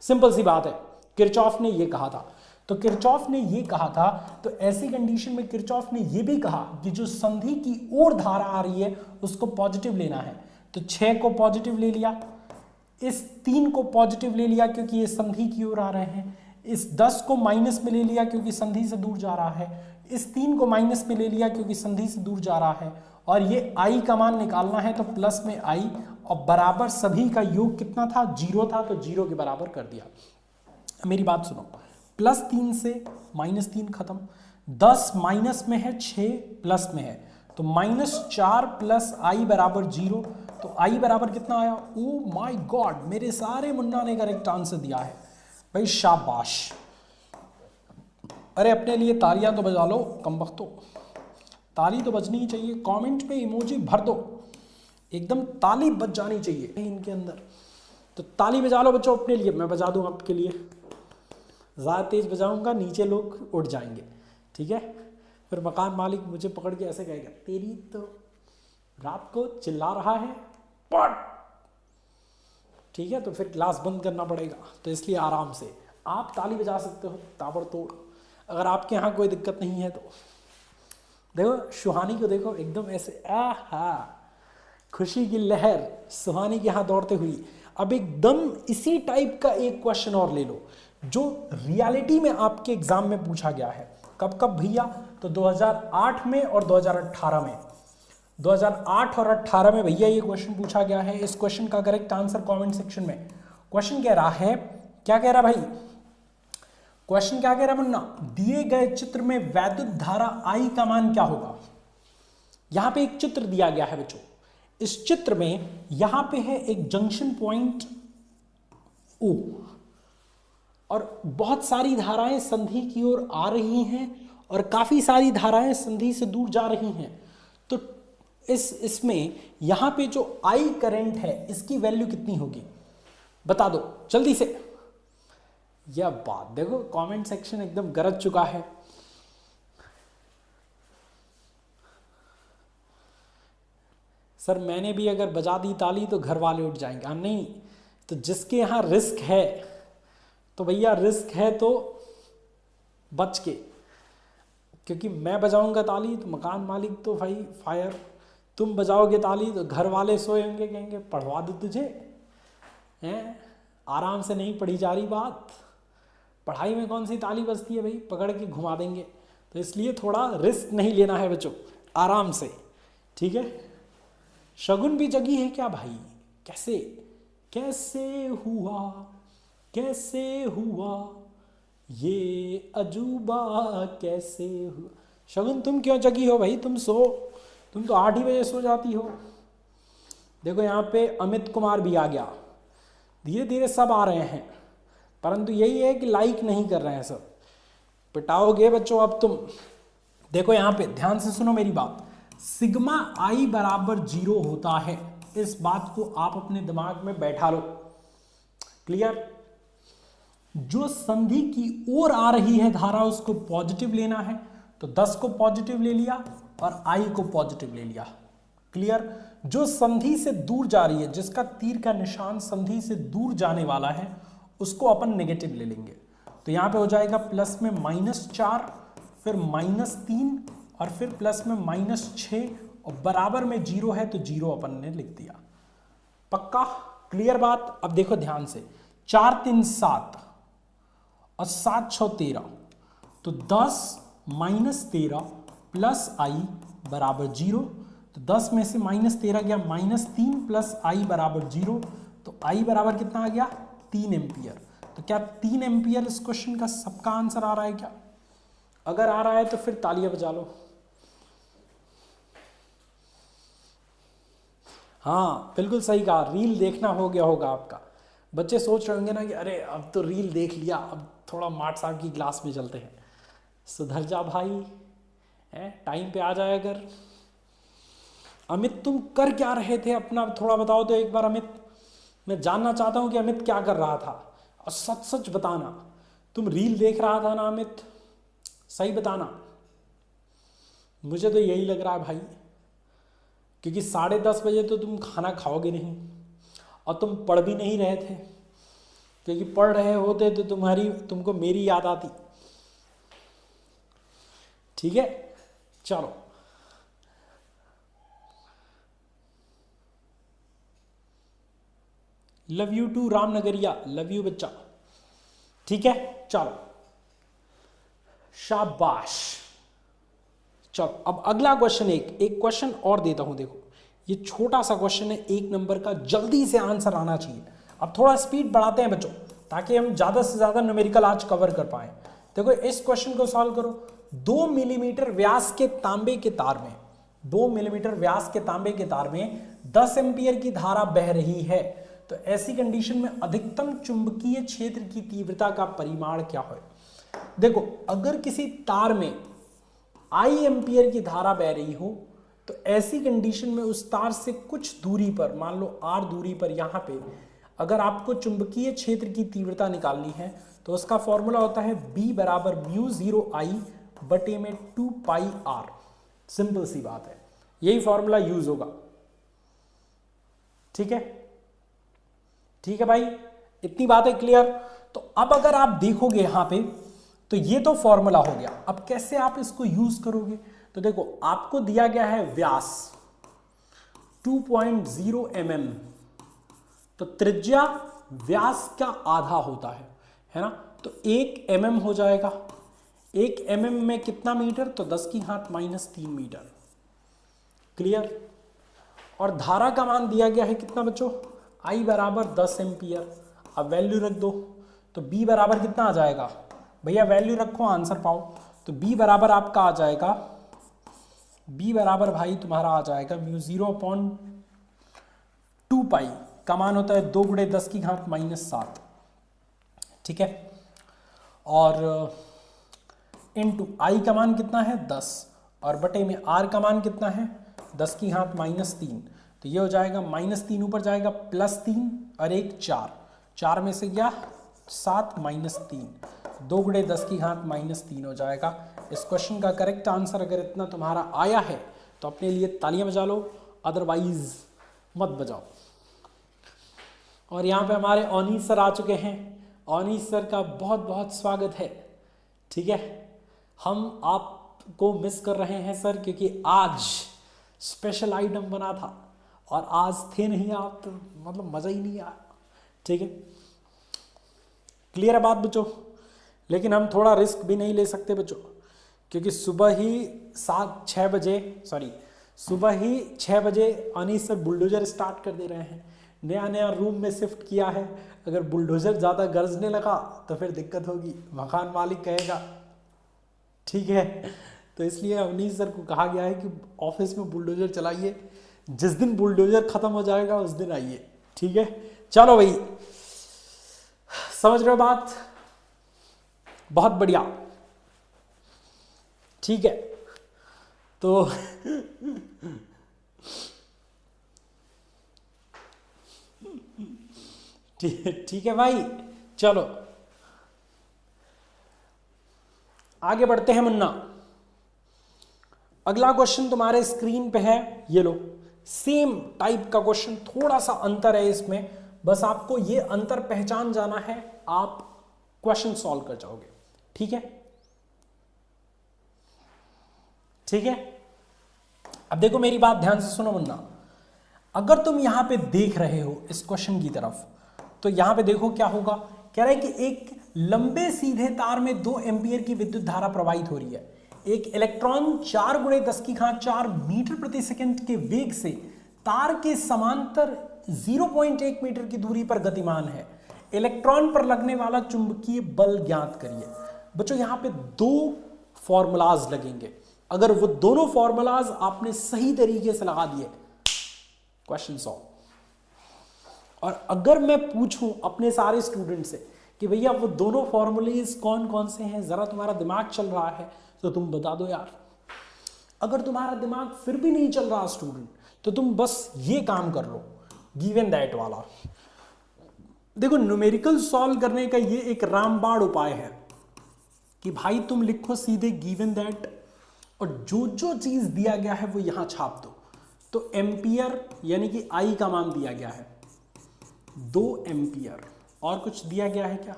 सिंपल सी बात है, किरचॉफ ने ये कहा था। तो किरचॉफ ने ये कहा था, तो ऐसी कंडीशन में किरचॉफ ने ये भी कहा कि जो संधि की ओर धारा आ रही है उसको पॉजिटिव लेना है। तो 6 को पॉजिटिव ले लिया, इस 3 को पॉजिटिव ले लिया क्योंकि ये संधि की ओर आ रहे हैं, इस 10 को माइनस में ले लिया क्योंकि संधि से दूर जा रहा है, इस 3 को माइनस में ले लिया क्योंकि संधि से दूर जा रहा है, और ये i का मान निकालना है तो प्लस में i, और बराबर सभी का योग कितना था, 0 था, तो 0 के बराबर कर दिया। मेरी बात सुनो, +3 से -3 खत्म, 10 माइनस में है, 6 प्लस में है, तो -4 + i बराबर 0। तो i बराबर कितना आया, ओ माय गॉड, मेरे सारे मुन्ना ने करेक्ट आंसर दिया है भाई, शाबाश। अरे अपने लिए तालियां तो बजा लो कमबख्तो, ताली तो बजनी ही चाहिए, कमेंट पे इमोजी भर दो, एकदम ताली बज जानी चाहिए इनके अंदर। तो ताली बजा लो बच्चों अपने लिए, मैं बजा दूं आपके लिए, ज़्यादा तेज बजाऊंगा नीचे लोग उठ जाएंगे, ठीक है। फिर मकान मालिक मुझे पकड़ के ऐसे कहेगा, तेरी तो रात को चिल्ला रहा है पट, ठीक है, तो फिर क्लास बंद करना पड़ेगा। तो इसलिए आराम से आप ताली बजा सकते हो ताबड़तोड़, अगर आपके यहाँ कोई दिक्कत नहीं है तो। देखो सुहानी को देखो, एकदम ऐसे आहा, खुशी की लहर सुहानी के यहाँ दौड़ते हुई। अब एकदम इसी टाइप का एक क्वेश्चन और ले लो जो रियलिटी में आपके एग्जाम में पूछा गया है। कब कब भैया, तो 2008 में और 2018 में। 2008 और 18 में भैया ये क्वेश्चन पूछा गया है। इस क्वेश्चन का करेक्ट आंसर कमेंट सेक्शन में। क्वेश्चन कह रहा है, क्या कह रहा भाई, क्वेश्चन क्या कह रहा मुन्ना, दिए गए चित्र में वैद्युत धारा I का मान क्या होगा। यहां पे एक चित्र दिया गया है बच्चों, इस चित्र में यहां पे है एक जंक्शन पॉइंट O और बहुत सारी धाराएं संधि की ओर आ रही हैं और काफी सारी धाराएं संधि से दूर जा रही हैं। तो इसमें यहां पे जो I करंट है इसकी वैल्यू कितनी होगी बता दो जल्दी से। यह बात देखो, कमेंट सेक्शन एकदम गरज चुका है। सर मैंने भी अगर बजा दी ताली तो घर वाले उठ जाएंगे। हाँ नहीं, तो जिसके यहाँ रिस्क है तो भैया रिस्क है तो बच के, क्योंकि मैं बजाऊंगा ताली तो मकान मालिक तो भाई फायर, तुम बजाओगे ताली तो घर वाले सोए होंगे, कहेंगे पढ़वा दो तुझे, हैं आराम से नहीं पढ़ी जा रही बात, पढ़ाई में कौन सी ताली बजती है भाई, पकड़ के घुमा देंगे। तो इसलिए थोड़ा रिस्क नहीं लेना है बच्चों, आराम से, ठीक है। शगुन भी जगी है क्या भाई, कैसे कैसे हुआ, कैसे हुआ ये अजूबा, कैसे हुआ। शगुन तुम क्यों जगी हो भाई, तुम तुम तो 8 ही बजे सो जाती हो। देखो यहाँ पे अमित कुमार भी आ गया, धीरे धीरे सब आ रहे हैं, परंतु यही है कि लाइक नहीं कर रहे हैं सब, पिटाओगे बच्चों अब तुम। देखो यहाँ पे ध्यान से सुनो मेरी बात, सिग्मा I बराबर 0 होता है, इस बात को आप अपने दिमाग में बैठा लो, क्लियर। जो संधि की ओर आ रही है धारा उसको पॉजिटिव लेना है, तो 10 को पॉजिटिव ले लिया और I को पॉजिटिव ले लिया, क्लियर। जो संधि से दूर जा रही है, जिसका तीर का निशान संधि से दूर जाने वाला है, उसको अपन नेगेटिव ले लेंगे। तो यहाँ पे हो जाएगा प्लस में -4, फिर -3 और फिर प्लस में -6 और बराबर में 0 है तो 0 अपन ने लिख दिया। पक्का क्लियर बात। अब देखो ध्यान से, 4 3 7 और 7 6 13, तो 10 -13 प्लस I बराबर 0। तो 10 में से -13 गया, -3 प्लस I बराबर 0, तो I बराबर कितना आ गया 3 एम्पियर। तो क्या 3 एम्पियर इस क्वेश्चन का सबका आंसर आ रहा है क्या? अगर आ रहा है तो फिर तालियां बजा लो। हाँ बिल्कुल सही कहा, रील देखना हो गया होगा आपका। बच्चे सोच रहे होंगे ना कि अरे अब तो रील देख लिया, अब थोड़ा माठ साहब की क्लास में चलते हैं। सुधर जा भाई, है टाइम पे आ जाए। अगर अमित तुम कर क्या रहे थे अपना थोड़ा बताओ तो एक बार अमित, मैं जानना चाहता हूं कि अमित क्या कर रहा था, और सच सच बताना। तुम रील देख रहा था ना अमित, सही बताना। मुझे तो यही लग रहा है भाई, क्योंकि 10:30 बजे तो तुम खाना खाओगे नहीं, और तुम पढ़ भी नहीं रहे थे, क्योंकि पढ़ रहे होते तो तुमको मेरी याद आती। ठीक है, चलो love you to Ramnagariya, love you बच्चा। ठीक है, चलो शाबाश। चलो अब अगला क्वेश्चन, एक क्वेश्चन और देता हूं। देखो ये छोटा सा क्वेश्चन है, 1 नंबर का, जल्दी से आंसर आना चाहिए। अब थोड़ा स्पीड बढ़ाते हैं बच्चों, ताकि हम ज्यादा से ज्यादा न्यूमेरिकल आज कवर कर पाए। देखो इस क्वेश्चन को सॉल्व करो। 2 मिलीमीटर व्यास के तांबे के तार में 2 मिलीमीटर व्यास के तांबे के तार में 10 एम्पियर की धारा बह रही है। तो ऐसी कंडीशन में अधिकतम चुंबकीय क्षेत्र की तीव्रता का परिमाण क्या है? देखो अगर किसी तार में I एम्पियर की धारा बह रही हो, तो ऐसी कंडीशन में उस तार से कुछ दूरी पर, मान लो R दूरी पर, यहां पे अगर आपको चुंबकीय क्षेत्र की तीव्रता निकालनी है तो उसका फॉर्मूला होता है B बराबर μ0I बटे में 2πr। सिंपल सी बात है, यही फॉर्मूला यूज होगा। ठीक है, ठीक है भाई, इतनी बात है क्लियर। तो अब अगर आप देखोगे यहां पे, तो ये तो फॉर्मूला हो गया। अब कैसे आप इसको यूज करोगे? तो देखो आपको दिया गया है व्यास 2.0 mm, तो त्रिज्या व्यास का आधा होता है ना? तो 1 mm हो जाएगा। 1 mm में कितना मीटर? तो 10⁻³ मीटर। क्लियर। और धारा का मान दिया गया है कितना बच्चों? I बराबर 10 एम्पियर। अब वैल्यू रख दो, तो B बराबर कितना आ जाएगा? भैया वैल्यू रखो, आंसर पाओ। तो B बराबर आपका आ जाएगा, B बराबर भाई तुम्हारा आ जाएगा μ0/2π का मान होता है 2 × 10⁻⁻7। ठीक है, और इनटू I का मान कितना है? 10, और बटे में R का मान कितना है? 10⁻³ तो ये हो जाएगा -3 ऊपर जाएगा +3 और 1 4, 4 में से गया 7 -3, 2 × 10⁻³ हो जाएगा। इस क्वेश्चन का करेक्ट आंसर अगर इतना तुम्हारा आया है तो अपने लिए तालियां बजा लो, अदरवाइज मत बजाओ। और यहाँ पे हमारे ओनीस सर आ चुके हैं। ओनीस सर का बहुत बहुत स्वागत है। ठीक है, हम आपको मिस कर रहे हैं सर, क्योंकि आज स्पेशल आइटम बना था और आज थे नहीं आप, तो मतलब मज़ा ही नहीं आया। ठीक है, क्लियर है बात बच्चों? लेकिन हम थोड़ा रिस्क भी नहीं ले सकते बच्चों, क्योंकि सुबह ही 6 बजे अनीस सर बुलडोजर स्टार्ट कर दे रहे हैं। नया रूम में शिफ्ट किया है, अगर बुलडोजर ज़्यादा गरजने लगा तो फिर दिक्कत होगी, मकान मालिक कहेगा। ठीक है, तो इसलिए अनीस सर को कहा गया है कि ऑफिस में बुलडोजर चलाइए, जिस दिन बुलडोजर खत्म हो जाएगा उस दिन आइए। ठीक है, चलो भाई, समझ रहे हो बात? बहुत बढ़िया। ठीक है, तो ठीक है भाई, चलो आगे बढ़ते हैं मुन्ना। अगला क्वेश्चन तुम्हारे स्क्रीन पे है, ये लो। सेम टाइप का क्वेश्चन, थोड़ा सा अंतर है इसमें, बस आपको ये अंतर पहचान जाना है, आप क्वेश्चन सॉल्व कर जाओगे। ठीक है, ठीक है। अब देखो मेरी बात ध्यान से सुनो मुन्ना। अगर तुम यहां पे देख रहे हो इस क्वेश्चन की तरफ, तो यहां पे देखो क्या होगा। कह रहा है कि एक लंबे सीधे तार में 2 एम्पियर की विद्युत धारा प्रवाहित हो रही है। एक इलेक्ट्रॉन 4 × 10⁴ मीटर प्रति सेकंड के वेग से तार के समांतर 0.1 मीटर की दूरी पर गतिमान है। इलेक्ट्रॉन पर लगने वाला चुंबकीय बल ज्ञात करिए। बच्चों यहां पे 2 फॉर्मूलाज लगेंगे। अगर वो दोनों फॉर्मूलाज आपने सही तरीके से लगा दिए, क्वेश्चन सॉल्व। और अगर मैं पूछूं अपने सारे स्टूडेंट से कि भैया वो दोनों फॉर्मूलेज कौन कौन से हैं, जरा तुम्हारा दिमाग चल रहा है तो तुम बता दो यार। अगर तुम्हारा दिमाग फिर भी नहीं चल रहा स्टूडेंट, तो तुम बस ये काम कर लो, गिवन दैट वाला। देखो न्यूमेरिकल सॉल्व करने का ये एक रामबाण उपाय है कि भाई तुम लिखो सीधे गिवन दैट, और जो जो चीज दिया गया है वो यहां छाप दो। तो एम्पियर यानी कि आई का मान दिया गया है 2 एम्पियर। और कुछ दिया गया है क्या?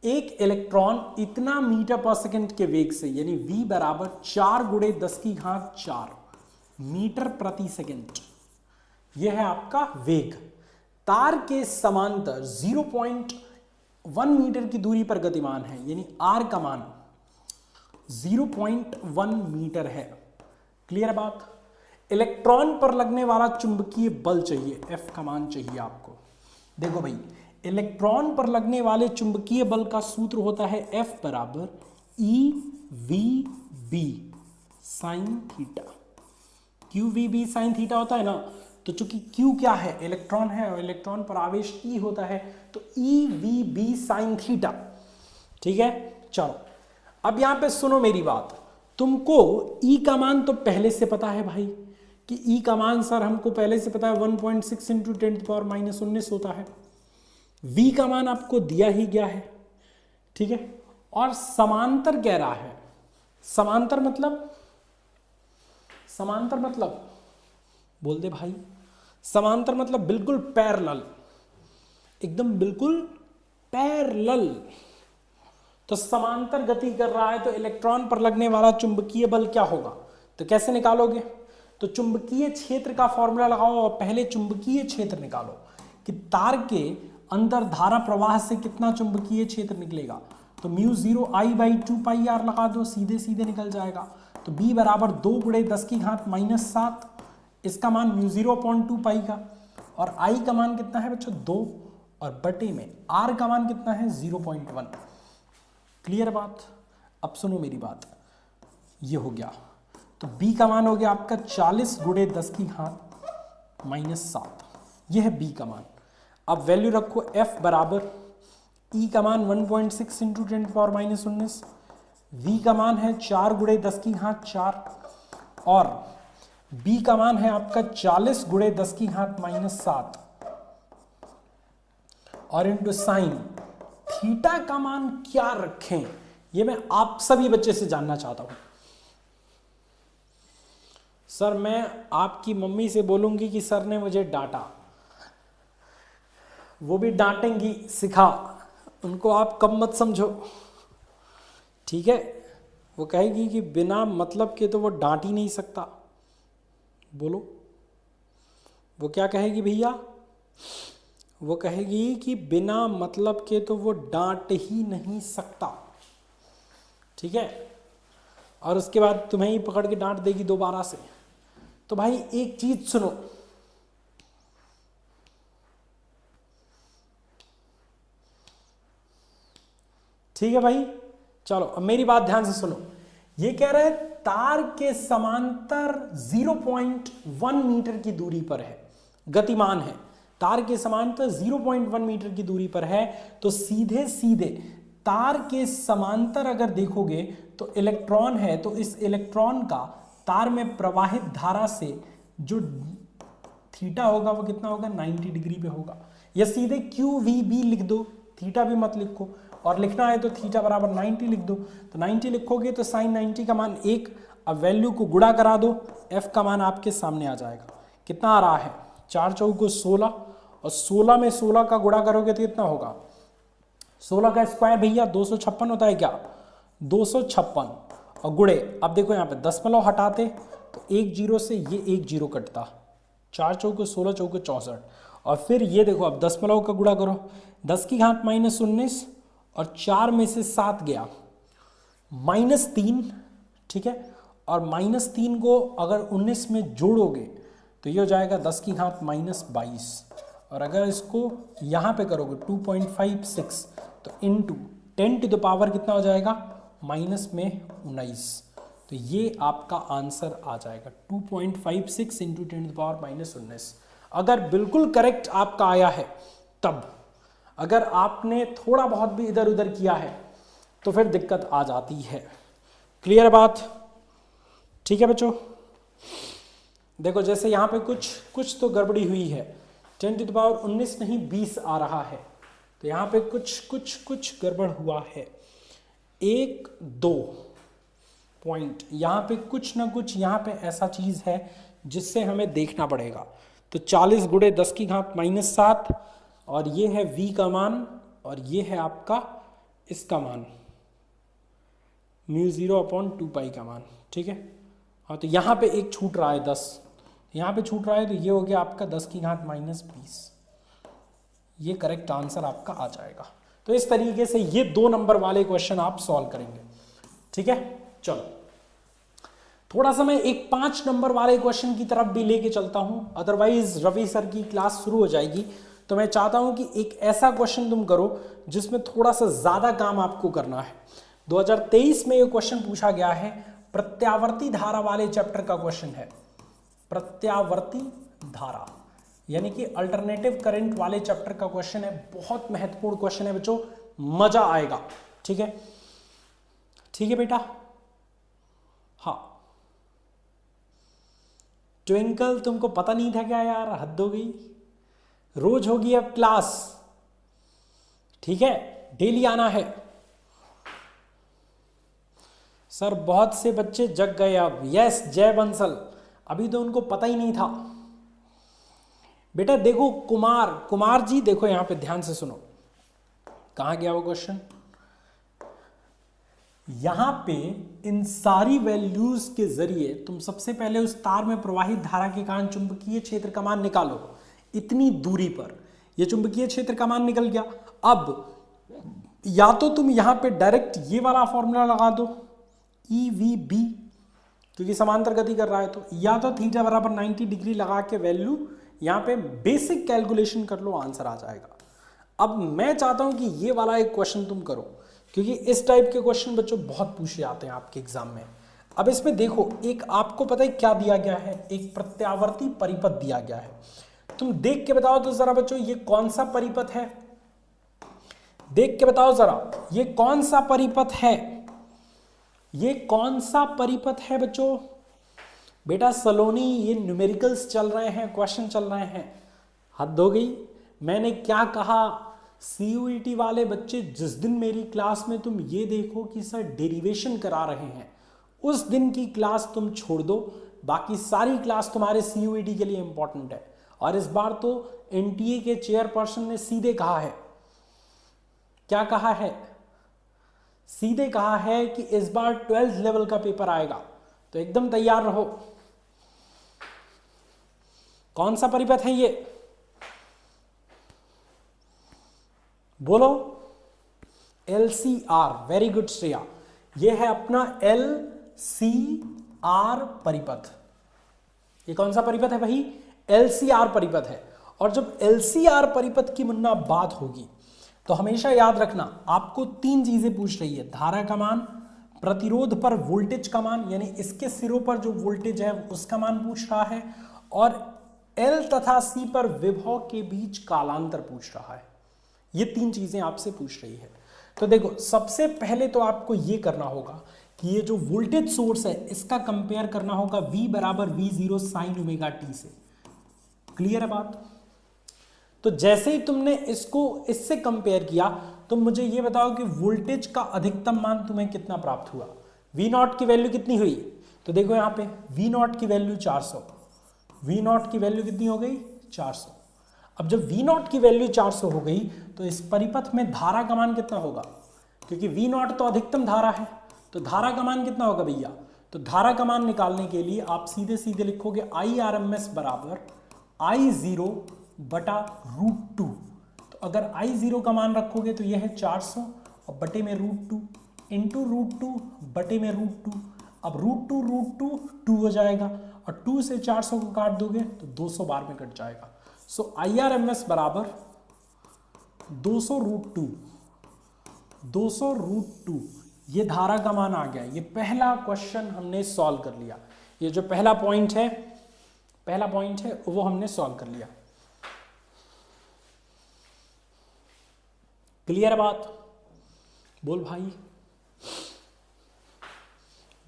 एक इलेक्ट्रॉन इतना मीटर पर सेकंड के वेग से यानी v बराबर 4 गुणे 10 की घात 4 मीटर प्रति सेकंड, यह है आपका वेग, तार के समांतर 0.1 मीटर की दूरी पर गतिमान है, यानी r का मान 0.1 मीटर है। क्लियर बात? इलेक्ट्रॉन पर लगने वाला चुंबकीय बल चाहिए, F का मान चाहिए आपको। देखो भाई, इलेक्ट्रॉन पर लगने वाले चुंबकीय बल का सूत्र होता है F बराबर EVB sine theta. QVB sine theta होता है ना, तो चूंकि Q क्या है? इलेक्ट्रॉन है, और इलेक्ट्रॉन पर आवेश E होता है, तो EVB साइन थीटा। ठीक है, चलो अब यहां पे सुनो मेरी बात। तुमको E का मान तो पहले से पता है भाई, कि E का मान सर हमको पहले से पता है 1.6 इंटू 10⁻19 होता है। V का मान आपको दिया ही गया है, ठीक है। और समांतर कह रहा है, समांतर मतलब बोल दे भाई, समांतर मतलब बिल्कुल पैरेलल, एकदम बिल्कुल पैरेलल। तो समांतर गति कर रहा है, तो इलेक्ट्रॉन पर लगने वाला चुंबकीय बल क्या होगा? तो कैसे निकालोगे? तो चुंबकीय क्षेत्र का फॉर्मूला लगाओ और पहले चुंबकीय क्षेत्र निकालो कि तार के अंदर धारा प्रवाह से कितना चुंबकीय क्षेत्र निकलेगा। तो μ0 I/2πr लगा दो, सीधे सीधे निकल जाएगा। तो B बराबर 2 गुणे 10 की घात -7, इसका मान μ0/2π का, और I का मान कितना है बच्चों? 2, और बटे में R का मान कितना है? 0.1। क्लियर बात? अब सुनो मेरी बात, ये हो गया। तो B का मान हो गया आपका 40 गुणे 10 की घात -7, यह है B का मान। अब वैल्यू रखो F बराबर E का मान 1.6 इंटू 10⁻19, V का मान है 4 गुणे 10 की घात 4, और B का मान है आपका 40 गुणे 10 की घात -7, और इंटू साइन थीटा का मान क्या रखें, ये मैं आप सभी बच्चे से जानना चाहता हूं। सर मैं आपकी मम्मी से बोलूंगी कि सर ने मुझे डांटा, वो भी डांटेंगी, सिखा, उनको आप कम मत समझो, ठीक है। वो कहेगी कि बिना मतलब के तो वो डांट ही नहीं सकता। बोलो, वो क्या कहेगी भैया? वो कहेगी कि बिना मतलब के तो वो डांट ही नहीं सकता, ठीक है। और उसके बाद तुम्हें ही पकड़ के डांट देगी दोबारा से। तो भाई एक चीज सुनो, ठीक है भाई, चलो अब मेरी बात ध्यान से सुनो। ये कह रहे हैं तार के समांतर 0.1 मीटर की दूरी पर है, गतिमान है, तार के समांतर 0.1 मीटर की दूरी पर है। तो सीधे सीधे तार के समांतर अगर देखोगे तो इलेक्ट्रॉन है, तो इस इलेक्ट्रॉन का तार में प्रवाहित धारा से जो थीटा होगा वो कितना होगा? 90 डिग्री पे होगा। या सीधे QVB लिख दो, थीटा भी मत लिखो, और लिखना है तो थीटा बराबर 90 लिख दो। तो 90 लिखोगे तो साइन 90 का मान 1। अब वैल्यू को गुणा करा दो, F का मान आपके सामने आ जाएगा। कितना आ रहा है? 4 चौको 16, और 16 में 16 का गुणा करोगे तो कितना होगा? 16 का स्क्वायर भैया 256 होता है क्या? 256, और गुणे, अब देखो यहाँ पे दशमलव हटाते तो 1 0 से ये 1 0 कटता, 4 चौको 16 चौको 64, और फिर ये देखो अब दशमलव का गुणा करो, 10 की घात -19, और 4 में से 7 गया -3, ठीक है। और -3 को अगर 19 में जोड़ोगे तो ये हो जाएगा 10 की घात -22, और अगर इसको यहाँ पे करोगे 2.56, तो इंटू 10 टू द पावर कितना हो जाएगा? -19। तो ये आपका आंसर आ जाएगा 2.56 इंटू 10 टू द पावर -19। अगर बिल्कुल करेक्ट आपका आया है तब, अगर आपने थोड़ा बहुत भी इधर उधर किया है तो फिर दिक्कत आ जाती है। क्लियर बात? ठीक है बच्चों, देखो जैसे यहाँ पे कुछ तो गड़बड़ी हुई है, 10 टू द पावर 19 नहीं 20 आ रहा है, तो यहाँ पे कुछ गड़बड़ हुआ है। 1 2 पॉइंट, यहाँ पे कुछ ना कुछ यहाँ पे ऐसा चीज है जिससे हमें देखना पड़ेगा। तो 40 गुणे 10 की घात -7 और ये है v का मान और ये है आपका इसका मान μ0/2π का मान, ठीक है। हाँ, तो यहाँ पे एक छूट रहा है 10, यहाँ पे छूट रहा है, तो ये हो गया आपका 10 की घात -20। ये करेक्ट आंसर आपका आ जाएगा। तो इस तरीके से ये 2 नंबर वाले क्वेश्चन आप सॉल्व करेंगे, ठीक है। चलो थोड़ा सा मैं एक 5 नंबर वाले क्वेश्चन की तरफ भी लेके चलता हूं, अदरवाइज रवि सर की क्लास शुरू हो जाएगी। तो मैं चाहता हूं कि एक ऐसा क्वेश्चन तुम करो जिसमें थोड़ा सा ज्यादा काम आपको करना है। 2023 में ये क्वेश्चन पूछा गया है, प्रत्यावर्ती धारा वाले चैप्टर का क्वेश्चन है। प्रत्यावर्ती धारा यानी कि अल्टरनेटिव करंट वाले चैप्टर का क्वेश्चन है। बहुत महत्वपूर्ण क्वेश्चन है बच्चों, मजा आएगा, ठीक है। ठीक है बेटा। हाँ ट्विंकल, तुमको पता नहीं था क्या यार, हद हो गई। रोज होगी अब क्लास, ठीक है, डेली आना है। सर बहुत से बच्चे जग गए अब। यस जय बंसल, अभी तो उनको पता ही नहीं था। बेटा देखो कुमार जी, देखो यहां पे ध्यान से सुनो, कहां गया वो क्वेश्चन। यहां पे इन सारी वैल्यूज के जरिए तुम सबसे पहले उस तार में प्रवाहित धारा के कारण चुंबकीय क्षेत्र का मान निकालो। इतनी दूरी पर यह चुंबकीय क्षेत्र का मान निकल गया। अब या तो तुम यहां पे डायरेक्ट ये वाला फॉर्मूला लगा दो EVB, क्योंकि समांतर गति कर रहा है, तो या तो थीटा बराबर 90 डिग्री लगा के वैल्यू यहां पे बेसिक कैलकुलेशन कर लो, आंसर आ जाएगा। अब मैं चाहता हूं कि ये वाला एक क्वेश्चन तुम करो, क्योंकि इस टाइप के क्वेश्चन बच्चों बहुत पूछे जाते हैं आपके एग्जाम में। अब इसमें देखो, एक आपको पता है क्या दिया गया है, एक प्रत्यावर्ती परिपथ दिया गया है। तुम देख के बताओ तो जरा बच्चों, ये कौन सा परिपथ है, देख के बताओ जरा, ये कौन सा परिपथ है, ये कौन सा परिपथ है बच्चों। बेटा सलोनी, ये न्यूमेरिकल्स चल रहे हैं, क्वेश्चन चल रहे हैं, हद हो गई। मैंने क्या कहा, CUET वाले बच्चे, जिस दिन मेरी क्लास में तुम ये देखो कि सर डेरिवेशन करा रहे हैं, उस दिन की क्लास तुम छोड़ दो, बाकी सारी क्लास तुम्हारे CUET के लिए इंपॉर्टेंट है। और इस बार तो NTA के चेयरपर्सन ने सीधे कहा है, क्या कहा है, सीधे कहा है कि इस बार 12th लेवल का पेपर आएगा, तो एकदम तैयार रहो। कौन सा परिपथ है ये, बोलो। LCR, वेरी गुड श्रेया, ये है अपना LCR परिपथ। ये कौन सा परिपथ है भाई, LCR परिपथ है। और जब LCR परिपथ की मुन्ना बात होगी तो हमेशा याद रखना, आपको 3 चीजें पूछ रही है, धारा का मान, प्रतिरोध पर वोल्टेज का मान, यानी इसके सिरों पर जो वोल्टेज है उसका मान पूछ रहा है, और L तथा C पर विभव के बीच कालांतर पूछ रहा है। ये 3 चीजें आपसे पूछ रही है। तो देखो, सबसे पहले तो आपको ये करना होगा कि ये जो वोल्टेज सोर्स है इसका कंपेयर करना होगा V बराबर V0 sin ओमेगा t से। क्लियर है बात। तो जैसे ही तुमने इसको इससे कंपेयर किया, तो मुझे ये बताओ कि वोल्टेज का अधिकतम मान तुम्हें कितना प्राप्त हुआ। V0 की वैल्यू कितनी हुई, तो देखो यहाँ पे V0 की वैल्यू 400, V0 की वैल्यू कितनी हो गई 400। अब जब V0 की वैल्यू 400 हो गई तो इस परिपथ में धारा का मान कितना होगा, क्योंकि V0 तो अधिकतम धारा है, तो धारा का मान कितना होगा भैया। तो धारा का मान निकालने के लिए आप सीधे सीधे लिखोगे IRMS बराबर I0 बटा √2। तो अगर I0 का मान रखोगे तो यह है 400 और बटे में √2 इंटू √2 बटे में √2। अब √2 2 हो जाएगा और 2 से 400 को काट दोगे तो 200 बार में कट जाएगा। सो IRMS बराबर 200 √2, ये धारा का मान आ गया। ये पहला क्वेश्चन हमने सॉल्व कर लिया। ये जो पहला पॉइंट है वो हमने सॉल्व कर लिया। क्लियर बात, बोल भाई,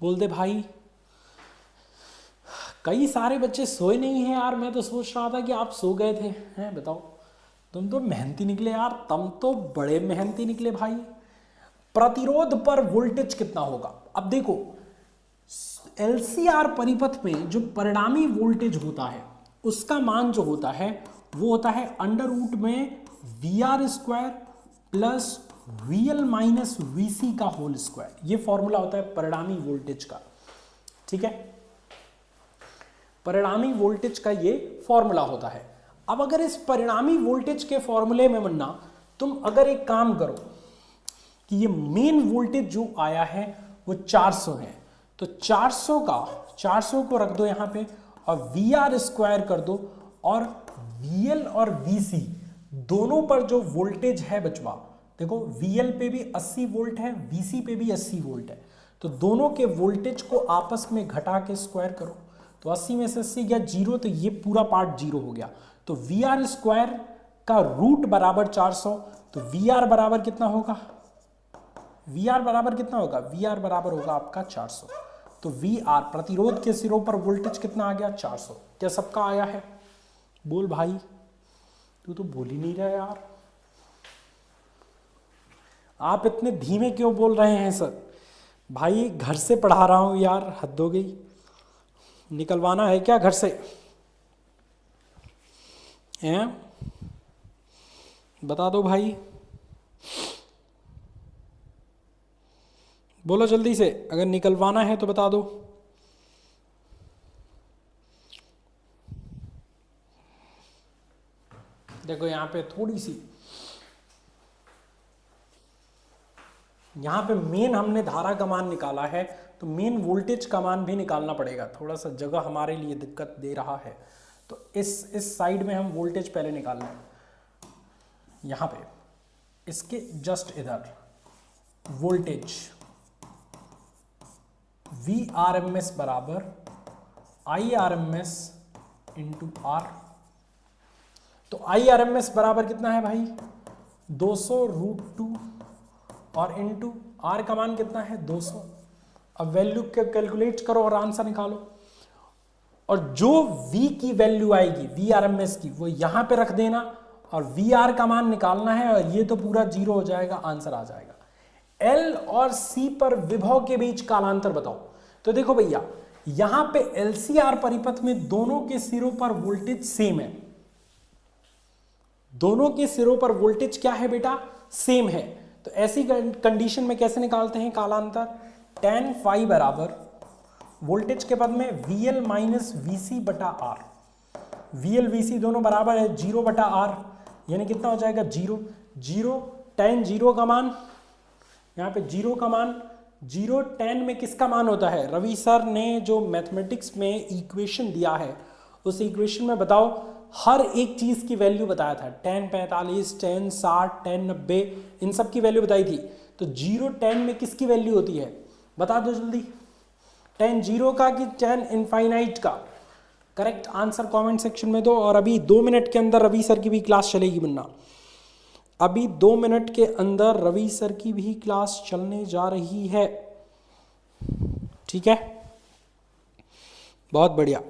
बोल दे भाई। कई सारे बच्चे सोए नहीं हैं यार, मैं तो सोच रहा था कि आप सो गए थे हैं। बताओ, तुम तो मेहनती निकले यार, तुम तो बड़े मेहनती निकले भाई। प्रतिरोध पर वोल्टेज कितना होगा, अब देखो LCR परिपथ में जो परिणामी वोल्टेज होता है उसका मान जो होता है वो होता है अंडर रूट में VR square plus VL minus VC का होल स्क्वायर। ये फॉर्मूला होता है परिणामी वोल्टेज का, ठीक है, परिणामी वोल्टेज का ये फॉर्मूला होता है। अब अगर इस परिणामी वोल्टेज के फॉर्मूले में मन्ना तुम अगर एक काम करो कि ये मेन वोल्टेज जो आया है वो 400 है, तो 400 को रख दो यहाँ पे और VR स्क्वायर कर दो और VL और VC दोनों पर जो वोल्टेज है बचवा, देखो VL पे भी 80 वोल्ट है, VC पे भी 80 वोल्ट है, तो दोनों के वोल्टेज को आपस में घटा के स्क्वायर करो, तो 80 में से 80 गया 0, तो ये पूरा पार्ट 0 हो गया। तो VR स्क्वायर का रूट बराबर 400, तो VR बराबर कितना होगा, VR बराबर कितना होगा, VR बराबर होगा आपका 400। तो VR प्रतिरोध के सिरों पर वोल्टेज कितना आ गया 400। क्या सबका आया है? बोल भाई, तू तो बोल ही नहीं रहा यार, आप इतने धीमे क्यों बोल रहे हैं सर? भाई घर से पढ़ा रहा हूं यार, हद हो गई। निकलवाना है क्या घर से? हैं? बता दो भाई, बोलो जल्दी से, अगर निकलवाना है तो बता दो। देखो यहाँ पे थोड़ी सी, यहाँ पे मेन हमने धारा का मान निकाला है, तो मेन वोल्टेज का मान भी निकालना पड़ेगा। थोड़ा सा जगह हमारे लिए दिक्कत दे रहा है, तो इस साइड में हम वोल्टेज पहले निकाल लें। यहाँ पे इसके जस्ट इधर वोल्टेज VRMS बराबर IRMS इंटू R। तो IRMS बराबर कितना है भाई, 200√2 और इंटू R का मान कितना है 200। अब वैल्यू कैलकुलेट करो और आंसर निकालो, और जो V की वैल्यू आएगी VRMS की वो यहां पे रख देना और VR का मान निकालना है, और ये तो पूरा 0 हो जाएगा, आंसर आ जाएगा। L और C पर विभव के बीच कालांतर बताओ। तो देखो भैया, यहां पे LCR परिपथ में दोनों के सिरों पर वोल्टेज सेम है, दोनों के सिरों पर वोल्टेज क्या है बेटा, सेम है। तो ऐसी कंडीशन में कैसे निकालते हैं कालांतर? tan phi बराबर वोल्टेज के पद में VL माइनस VC बटा R। VL VC दोनों बराबर है 0 बटा R, यानी कितना हो जाएगा 0। tan 0 का मान, यहाँ पे 0 का मान, 0 tan में किसका मान होता है? रवि सर ने जो मैथमेटिक्स में इक्वेशन दिया है उस इक्वेशन में बताओ हर एक चीज की वैल्यू बताया था, tan 45, tan 60, tan 90, इन सब की वैल्यू बताई थी। तो 0 tan में किसकी वैल्यू होती है, बता दो जल्दी, tan 0 का कि tan इनफाइनाइट का? करेक्ट आंसर कमेंट सेक्शन में दो। और अभी 2 मिनट के अंदर रवि सर की भी क्लास चलेगी बनना, अभी 2 मिनट के अंदर रवि सर की भी क्लास चलने जा रही है, ठीक है, बहुत बढ़िया,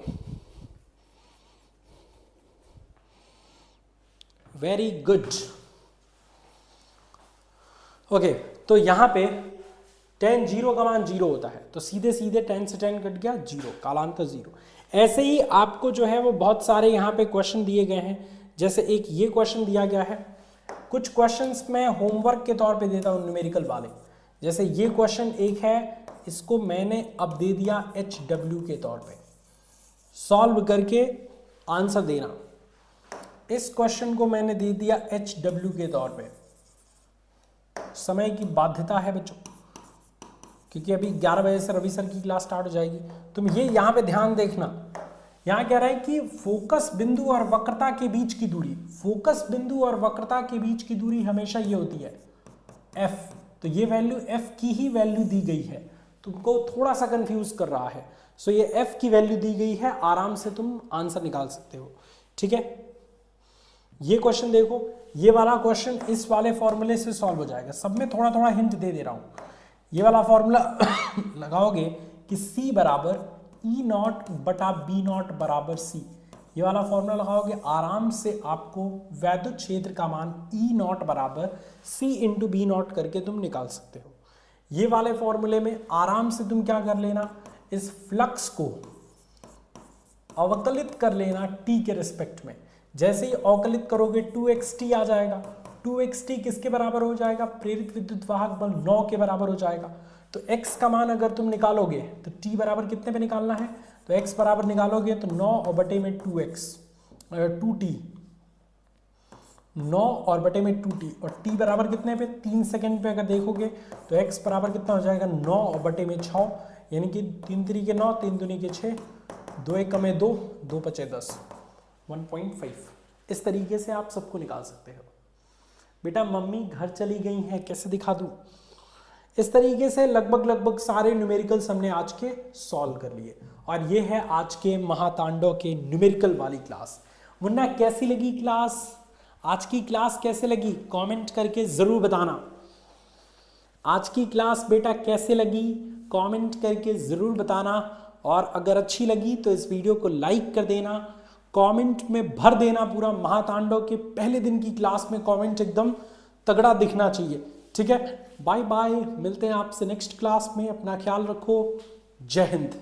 वेरी गुड। ओके, तो यहां पे tan 0 का मान 0 होता है, तो सीधे सीधे tan से tan कट गया 0, कालांतर 0। ऐसे ही आपको जो है वो बहुत सारे यहाँ पे क्वेश्चन दिए गए हैं, जैसे एक ये क्वेश्चन दिया गया है, कुछ क्वेश्चंस मैं होमवर्क के तौर पे देता हूँ न्यूमेरिकल वाले, जैसे ये क्वेश्चन एक है, इसको मैंने अब दे दिया HW के तौर पे, सॉल्व करके आंसर देना। इस क्वेश्चन को मैंने दे दिया HW के तौर पे, समय की बाध्यता है बच्चों, क्योंकि अभी 11 बजे से रवि सर की क्लास स्टार्ट हो जाएगी। तुम ये यहाँ पे ध्यान देखना, यहाँ कह रहा है कि फोकस बिंदु और वक्रता के बीच की दूरी, फोकस बिंदु और वक्रता के बीच की दूरी हमेशा ये होती है f, तो ये वैल्यू f की ही वैल्यू दी गई है, तुमको थोड़ा सा कंफ्यूज कर रहा है, सो ये f की वैल्यू दी गई है, आराम से तुम आंसर निकाल सकते हो, ठीक है। ये क्वेश्चन देखो, ये वाला क्वेश्चन इस वाले फॉर्मूले से सॉल्व हो जाएगा, सब में थोड़ा थोड़ा हिंट दे रहा हूं। ये वाला फॉर्मूला लगाओगे कि C बराबर E0 बटा B0 बराबर C, ये वाला फॉर्मूला लगाओगे, आराम से आपको वैद्युत क्षेत्र का मान E0 बराबर C इंटू B0 करके तुम निकाल सकते हो। ये वाले फॉर्मूले में आराम से तुम क्या कर लेना, इस फ्लक्स को अवकलित कर लेना t के रिस्पेक्ट में। जैसे ही अवकलित करोगे 2xt आ जाएगा। 2xt किसके बराबर हो जाएगा? प्रेरित विद्युत वाहक बल 9 के बराबर हो जाएगा। तो x का मान अगर तुम निकालोगे तो t बराबर कितने पे निकालना है? तो x बराबर निकालोगे तो 9 और बटे में 2t 9 और बटे में 2t और t बराबर कितने पे? 3 सेकंड पे अगर देखोगे तो x बराबर कितना हो जाएगा? 9 और बटे में 6, यानी कि 3 3 के 9, 3 दूनी के 6, 2 1 में 2, 2 5 10, 1.5। इस तरीके से आप सबको निकाल सकते हो। बेटा मम्मी घर चली गई हैं, कैसे दिखा दूं? इस तरीके से लगभग सारे न्यूमेरिकल्स हमने आज के सॉल्व कर लिए और ये है आज के महातांडव के न्यूमेरिकल वाली क्लास। मुन्ना कैसी लगी क्लास? आज की क्लास कैसे लगी? कमेंट करके जरूर बताना। आज की क्लास बेटा कैसे लगी? कमेंट करके जरूर बताना। और अगर अच्छी लगी तो इस वीडियो को लाइक कर देना, कमेंट में भर देना पूरा महातांडव के पहले दिन की क्लास में कमेंट एकदम तगड़ा दिखना चाहिए। ठीक है, बाय बाय, मिलते हैं आपसे नेक्स्ट क्लास में। अपना ख्याल रखो। जय हिंद।